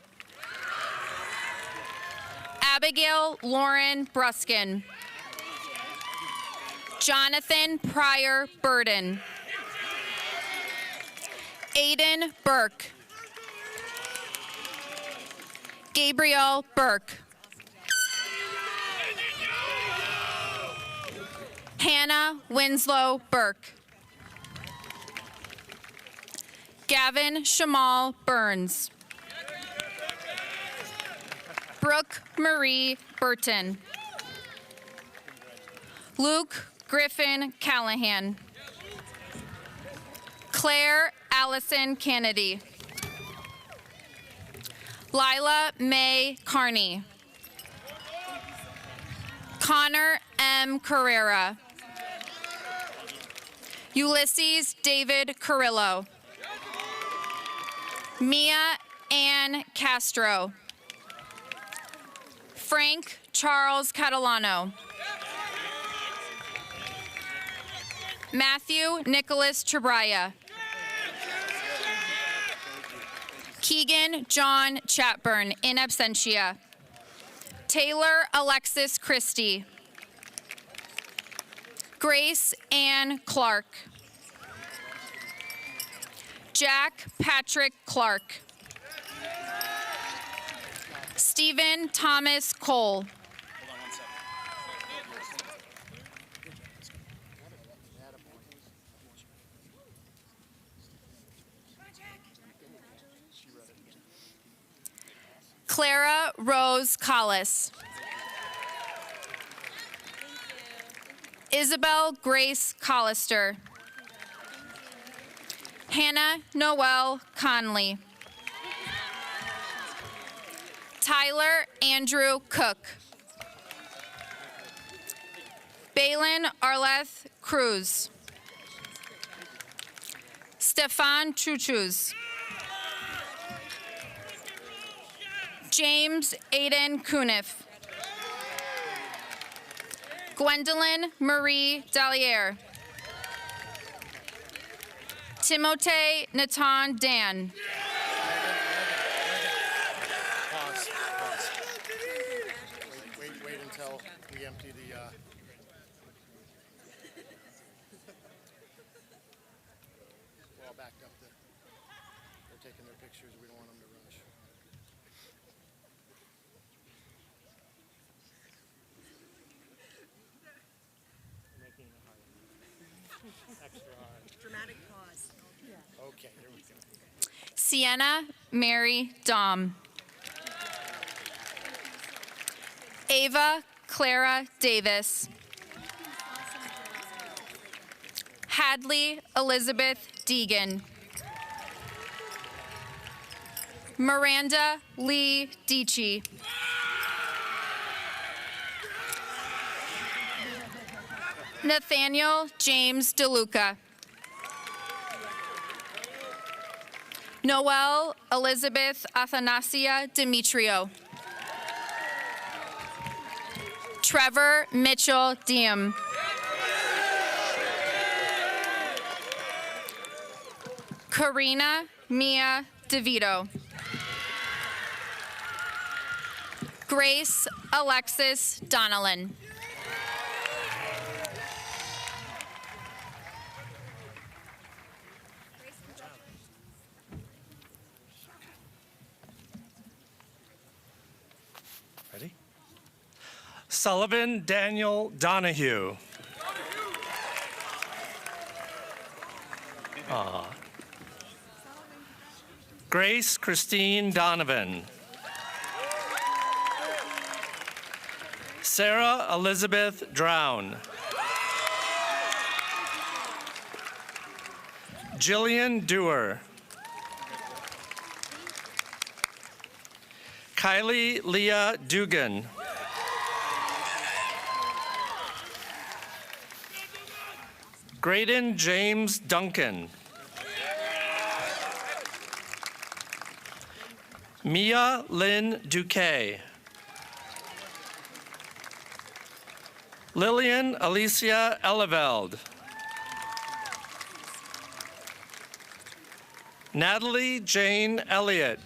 Abigail Lauren Bruskin. Jonathan Pryor Burden. Aiden Burke. Gabriel Burke. Hannah Winslow Burke. Gavin Shamal Burns. Brooke Marie Burton. Luke Griffin Callahan. Claire Allison Kennedy. Lila May Carney. Connor M. Carrera. Ulysses David Carrillo. Mia Ann Castro. Frank Charles Catalano. Matthew Nicholas Chabraya. Keegan John Chatburn, in absentia. Taylor Alexis Christie. Grace Ann Clark. Jack Patrick Clark. Stephen Thomas Cole. Clara Rose Collis. Isabel Grace Collister. Hannah Noel Conley. Tyler Andrew Cook. Balin Arleth Cruz. Stefan Chuchuz. James Aiden Cuniff. Gwendolyn Marie Dalliere. Timothée Natan Dan. Pause. Wait until we empty the, we're all backed up there. They're taking their pictures. We don't want them to rush. Making it hard. Extra hard. Dramatic pause. Okay, here we go. Sienna Mary Dom. Ava Clara Davis. Hadley Elizabeth Deegan. Miranda Lee Dici. Nathaniel James DeLuca. Noelle Elizabeth Athanasia Demetrio. Trevor Mitchell Diem. Karina Mia DeVito. Grace Alexis Donnellan. Ready? Sullivan Daniel Donahue. Grace Christine Donovan. Sarah Elizabeth Drown. Jillian Dewar. Kylie Leah Dugan. Graydon James Duncan. Mia Lynn Duque. Lillian Alicia Eleveld. Natalie Jane Elliott.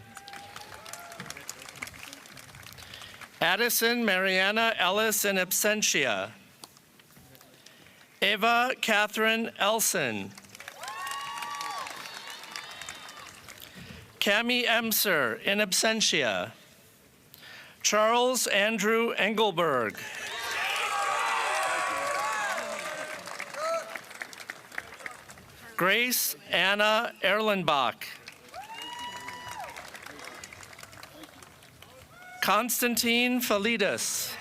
Addison Mariana Ellis in absentia. Eva Catherine Elson. Cami Emser in absentia. Charles Andrew Engelberg. Grace Anna Erlenbach. Constantine Felidis.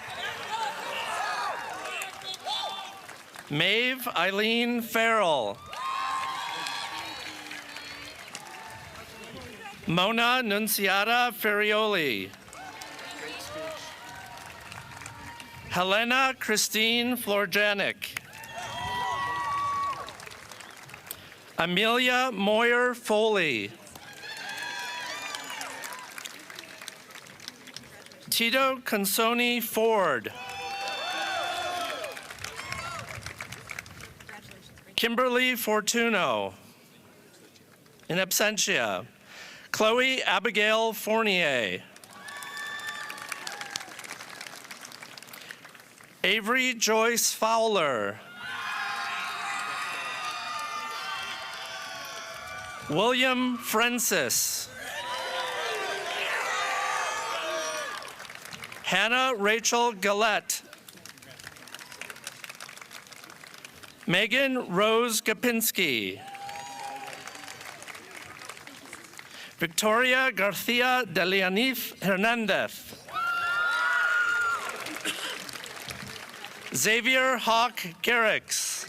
Maeve Eileen Farrell. Mona Nunciata Ferrioli. Helena Christine Florjanic. Amelia Moyer Foley. Tito Consoni Ford. Kimberly Fortuno. In absentia. Chloe Abigail Fournier. Avery Joyce Fowler. William Francis. Hannah Rachel Gillette. Megan Rose Gapinski. Victoria Garcia de Leonif Hernandez. Xavier Hawk Garrix.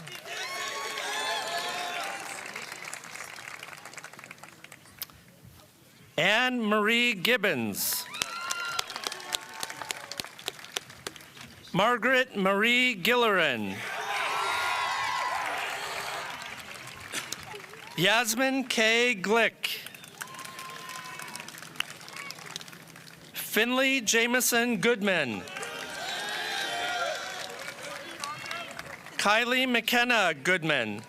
Anne Marie Gibbons. Margaret Marie Gillerin. Yasmin K. Glick. Finley Jameson Goodman. Kylie McKenna Goodman.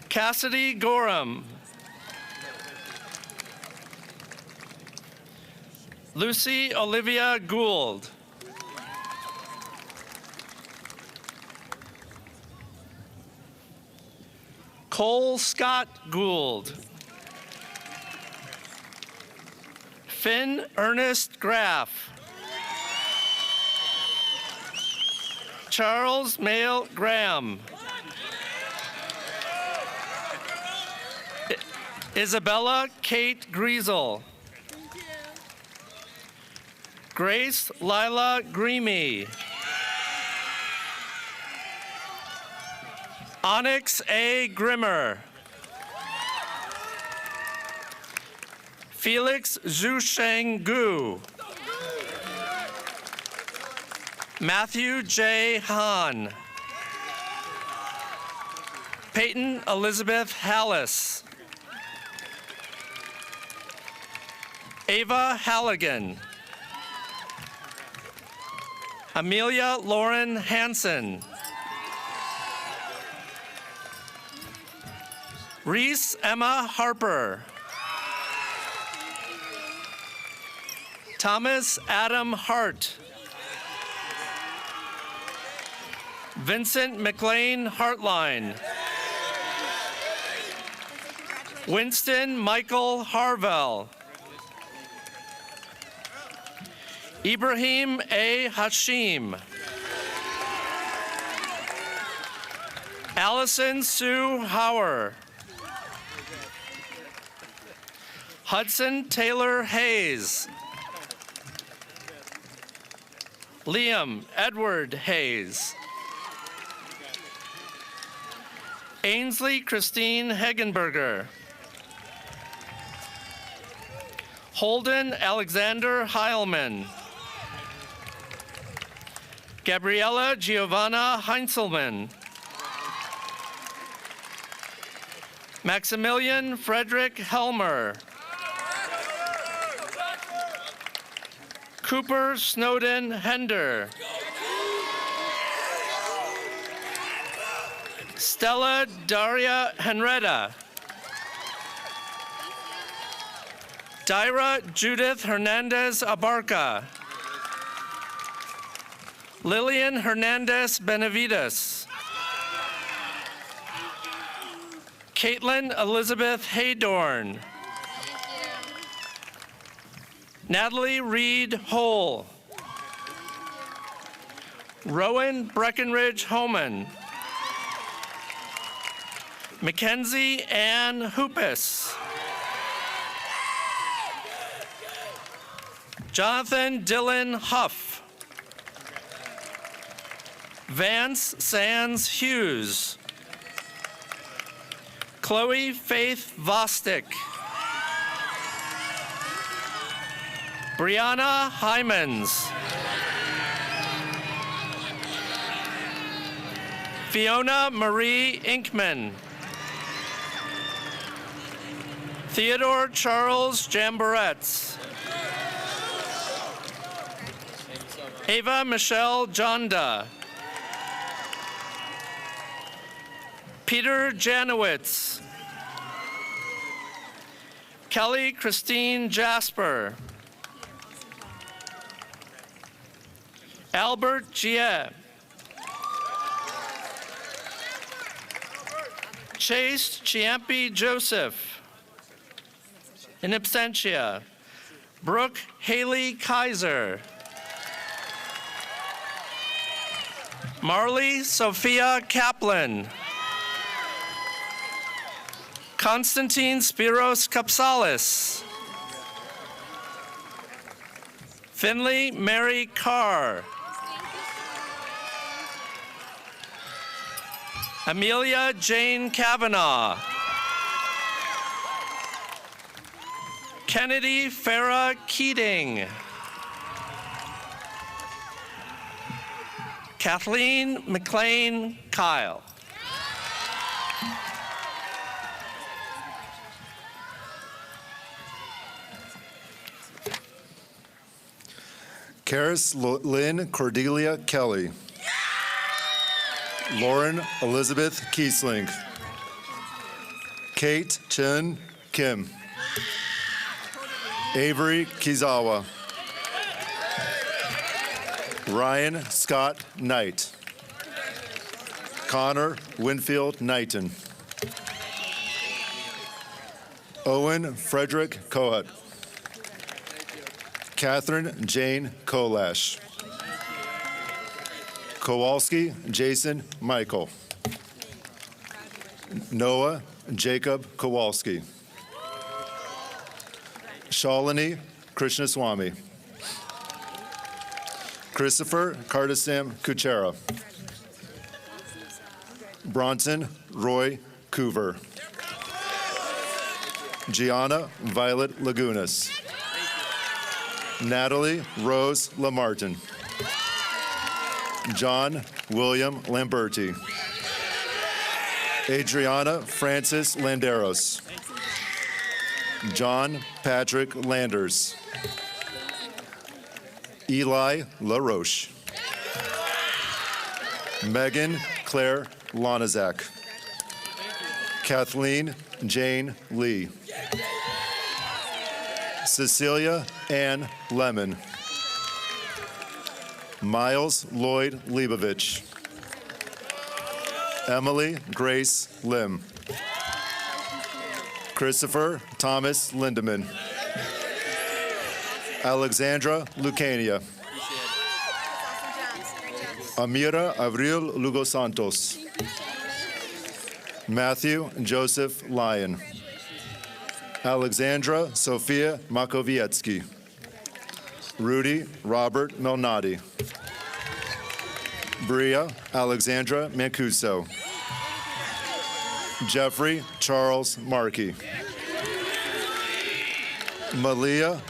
Cassidy Gorham. Lucy Olivia Gould. Cole Scott Gould. Finn Ernest Graff. Charles Mayle Graham. Isabella Kate Griesel. Grace Lila Greamy. Onyx A. Grimmer. Felix Zhusheng Gu. Matthew J. Hahn. Peyton Elizabeth Hallis. Ava Halligan. Amelia Lauren Hansen. Reese Emma Harper. Thomas Adam Hart. Vincent McLean Hartline. Winston Michael Harvell. Ibrahim A. Hashim. Allison Sue Hauer. Hudson Taylor Hayes. Liam Edward Hayes. Ainsley Christine Hegenberger. Holden Alexander Heilman. Gabriella Giovanna Heinzelman. Maximilian Frederick Helmer. Cooper Snowden Hender. Stella Daria Henretta. Dyra Judith Hernandez Abarca. Lillian Hernandez Benavides. Caitlin Elizabeth Haydorn. Natalie Reed Hole. Rowan Breckenridge Homan. Mackenzie Ann Hoopus. Jonathan Dylan Huff. Vance Sands Hughes. Chloe Faith Vostick. Brianna Hymans. Fiona Marie Inkman. Theodore Charles Jamboretz. Ava Michelle Jonda. Peter Janowitz. Kelly Christine Jasper. Albert Giet. Chase Chiampi Joseph. In absentia. Brooke Haley Kaiser. Marley Sophia Kaplan. Constantine Spiros Kapsalis. Finley Mary Carr. Amelia Jane Kavanaugh. Kennedy Farah Keating. Kathleen McLean Kyle. Karis Lynn Cordelia Kelly. Lauren Elizabeth Kiesling. Kate Chen Kim. Avery Kizawa. Ryan Scott Knight. Connor Winfield Knighton. Owen Frederick Cohut. Catherine Jane Kolash. Kowalski Jason Michael. Noah Jacob Kowalski. Shalini Krishnaswamy. Christopher Kardasam Kuchera. Bronson Roy Coover. Gianna Violet Lagunas. Natalie Rose Lamartin. John William Lamberti. Adriana Francis Landeros. John Patrick Landers. Eli LaRoche. Megan Claire Lonazak. Kathleen Jane Lee. Cecilia Ann Lemon. Miles Lloyd Leibovich. Emily Grace Lim. Christopher Thomas Lindeman. Alexandra Lucania. Amira Avril Lugo Santos. Matthew Joseph Lyon. Alexandra Sophia Makowiecki. Rudy Robert Melnati. Bria Alexandra Mancuso. Jeffrey Charles Markey. Malia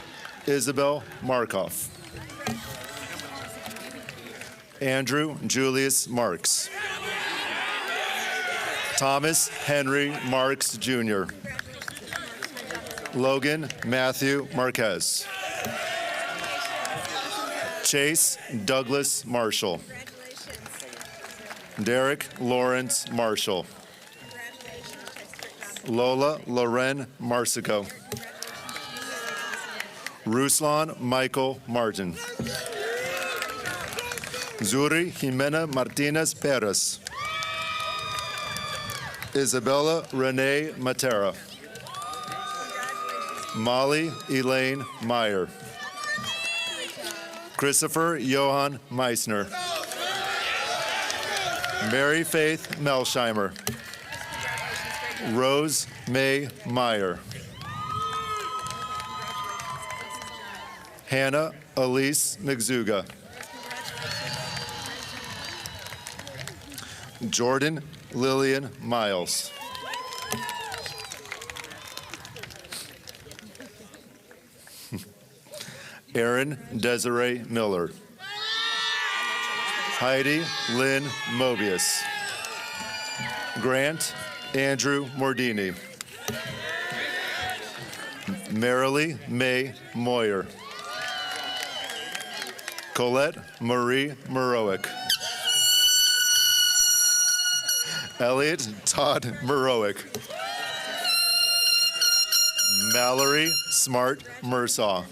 Isabel Markoff. Andrew Julius Marks. Thomas Henry Marks Jr. Logan Matthew Marquez. Chase Douglas Marshall. Derek Lawrence Marshall. Lola Loren Marsico. Ruslan Michael Martin. Zuri Jimena Martinez Perez. Isabella Renee Matera. Molly Elaine Meyer. Christopher Johann Meissner. Mary Faith Melsheimer. Rose May Meyer. Hannah Elise McZuga. Jordan Lillian Miles. Aaron Desiree Miller. Heidi Lynn Mobius. Grant Andrew Mordini. Marilee May Moyer. Colette Marie Morowick. Elliot Todd Morowick. Mallory Smart Mursaw.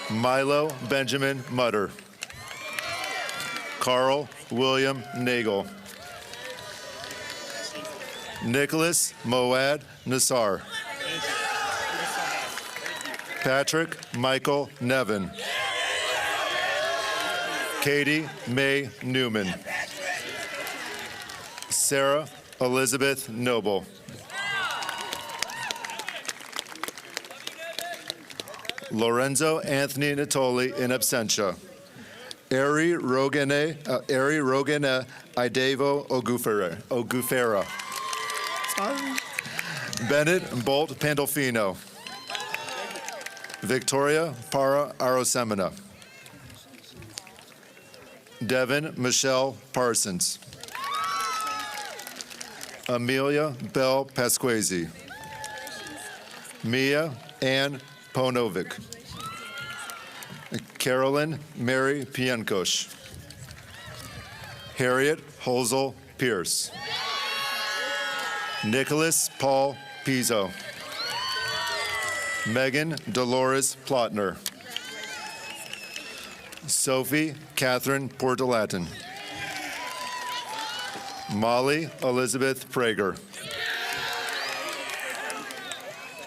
Milo Benjamin Mutter. Carl William Nagel. Nicholas Moad Nassar. Patrick Michael Nevin. Katie May Newman. Sarah Elizabeth Noble. Lorenzo Anthony Natoli in absentia. Eri Rogene Idevo Ogufera. Sorry. Bennett Bolt Pandolfino. Victoria Para Arosemina. Devin Michelle Parsons. Amelia Bell Pasquesi. Mia Ann Ponovic. Carolyn Mary Pienkosh. Harriet Holzel Pierce. Nicholas Paul Pizzo. Megan Dolores Plotner. Sophie Catherine Portalatin. Molly Elizabeth Prager.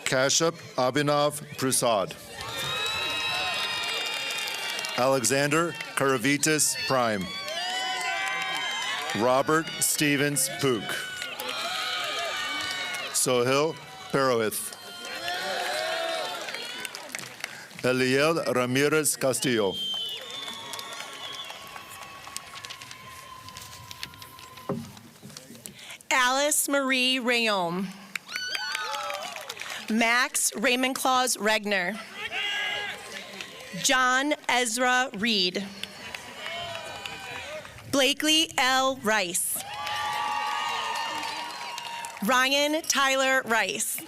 Kashyap Abhinav Prasad. Alexander Karavitas Prime. Robert Stevens Pook. Sohil Perohith. Eliel Ramirez Castillo. Alice Marie Rayom. Max Raymond Claus Regner. John Ezra Reed. Blakely L. Rice. Ryan Tyler Rice.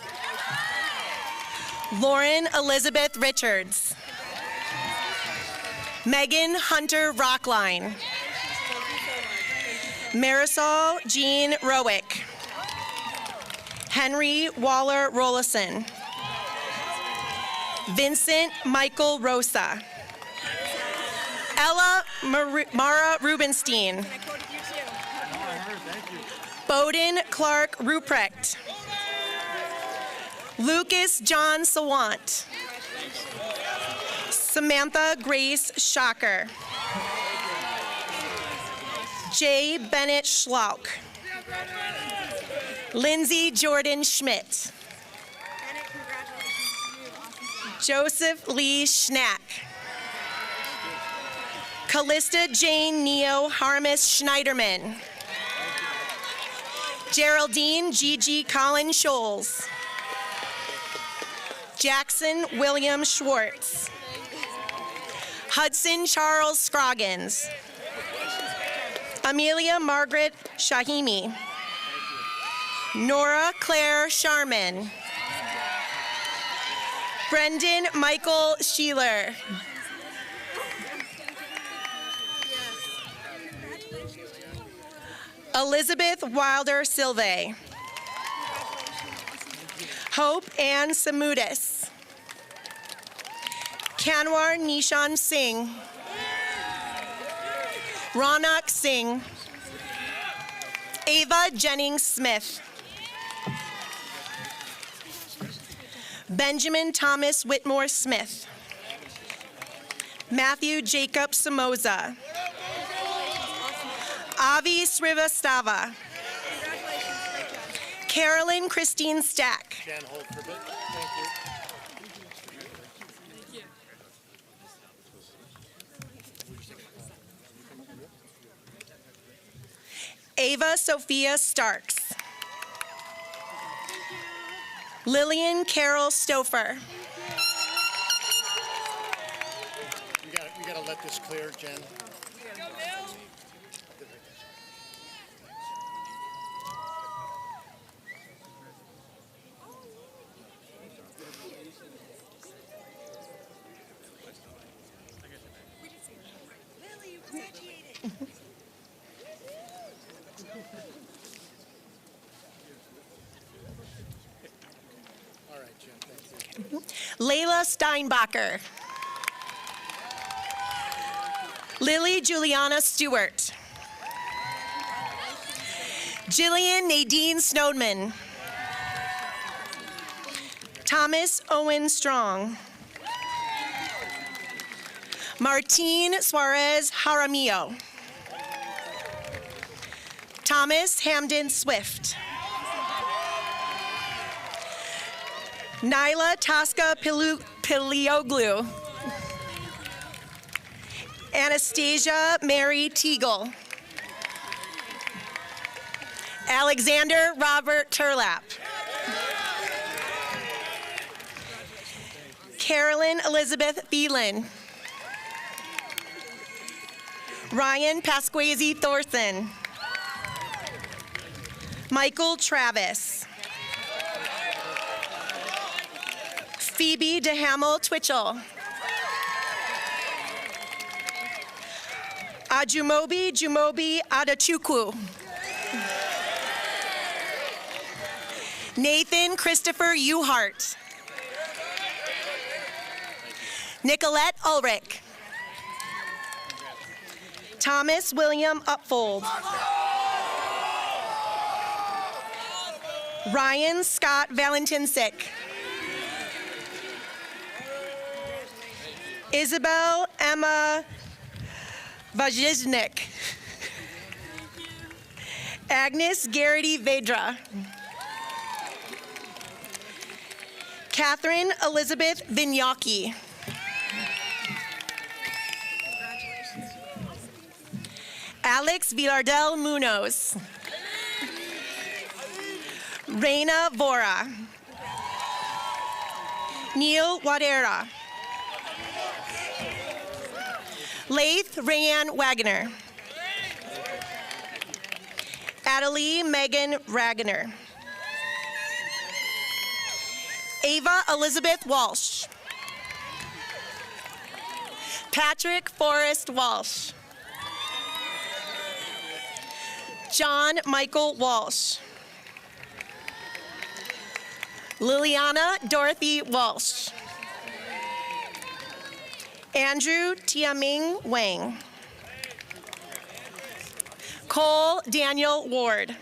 Lauren Elizabeth Richards. Megan Hunter Rockline. Marisol Jean Rowick. Henry Waller Rollison. Vincent Michael Rosa. Ella Mara Rubenstein. Bowden Clark Ruprecht. Lucas John Sawant. Samantha Grace Shocker. Jay Bennett Schlauch. Lindsay Jordan Schmidt. Joseph Lee Schnack. Callista Jane Neo Harmis Schneiderman. Geraldine Gigi Colin Scholes. Jackson William Schwartz. Hudson Charles Scroggins. Amelia Margaret Shahimi. Nora Claire Sharman. Brendan Michael Sheeler. Elizabeth Wilder Silve. Hope Ann Samudis. Kanwar Nishan Singh. Ronak Singh. Ava Jennings Smith. Benjamin Thomas Whitmore Smith. Matthew Jacob Somoza. Avi Srivastava. Carolyn Christine Stack. Ava Sophia Starks. Lillian Carol Stouffer. We gotta let this clear, Jen. All right, Jim, thank you. Layla Steinbacher. Lily Juliana Stewart. Jillian Nadine Snowdman. Thomas Owen Strong. Martine Suarez Jaramillo. Thomas Hamden Swift. Nyla Tosca Pilioglu. Anastasia Mary Teagle. Alexander Robert Turlap. Carolyn Elizabeth Thielen. Ryan Pasquazi Thorson. Michael Travis. Phoebe DeHamel Twitchell. Ajumobi Jumobi Adachukwu. Nathan Christopher Uhart. Nicolette Ulrich. Thomas William Upfold. Ryan Scott Valentinsik. Isabel Emma Vajiznik. Agnes Garrity Vedra. Catherine Elizabeth Vinyaki. Alex Villardel Munoz. Reina Vora. Neil Wadera. Laith Rayanne Wagner. Adelie Megan Ragner. Ava Elizabeth Walsh. Patrick Forrest Walsh. John Michael Walsh. Liliana Dorothy Walsh. Andrew Tiaming Wang. Cole Daniel Ward.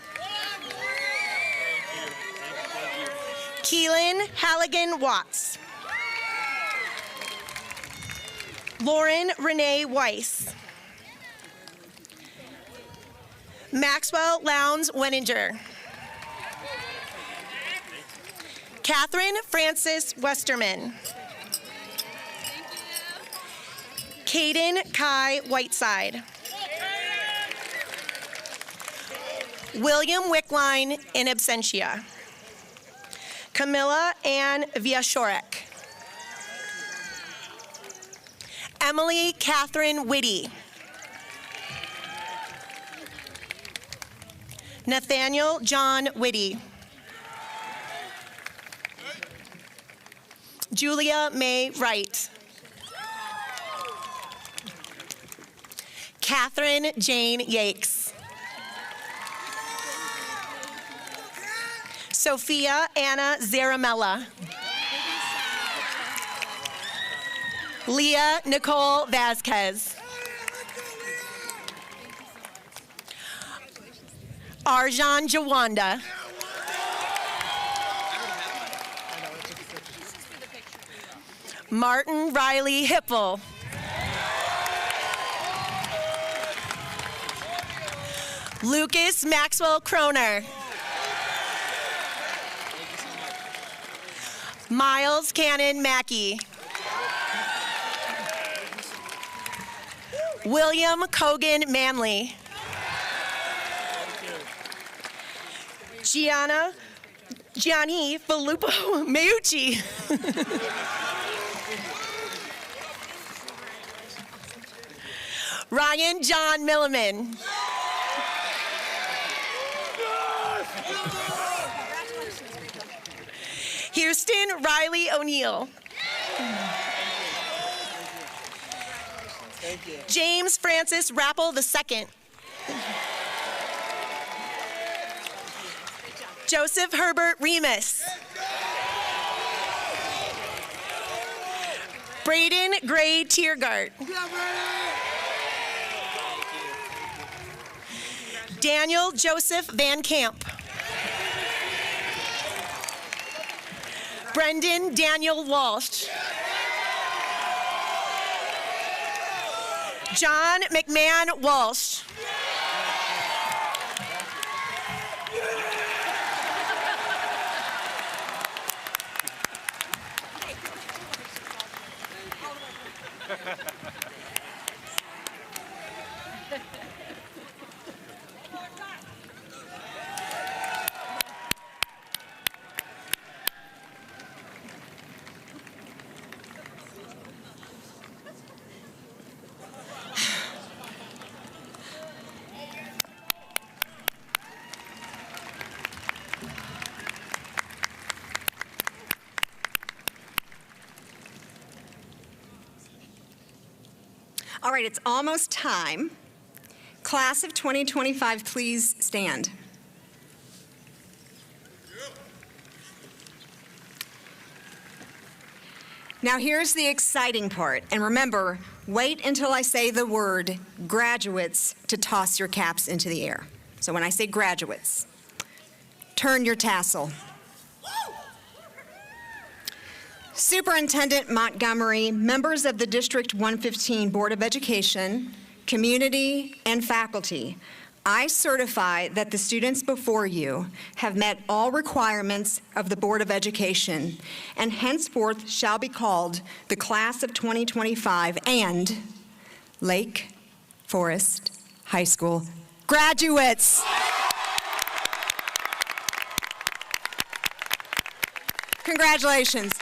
Keelan Halligan Watts. Lauren Renee Weiss. Maxwell Lowndes Wenninger. Catherine Francis Westerman. Caden Kai Whiteside. William Wickline in absentia. Camilla Ann Viashorek. Emily Catherine Whitty. Nathaniel John Whitty. Julia May Wright. Catherine Jane Yakes. Sophia Anna Zaramella. Leah Nicole Vasquez. Arjan Jawanda. Martin Riley Hipple. Lucas Maxwell Kroner. Miles Cannon Mackey. William Cogan Manley. Gianni Filippo Meucci. Ryan John Milliman. Kirsten Riley O'Neill. Thank you. James Francis Rappel II. Joseph Herbert Remus. Braden Gray Tiergart. Daniel Joseph Van Camp. Brendan Daniel Walsh. John McMahon Walsh. All right, it's almost time. Class of 2025, please stand. Now here's the exciting part, and remember, wait until I say the word graduates to toss your caps into the air. So when I say graduates, turn your tassel. Superintendent Montgomery, members of the District 115 Board of Education, community, and faculty, I certify that the students before you have met all requirements of the Board of Education and henceforth shall be called the Class of 2025 and Lake Forest High School graduates. Congratulations.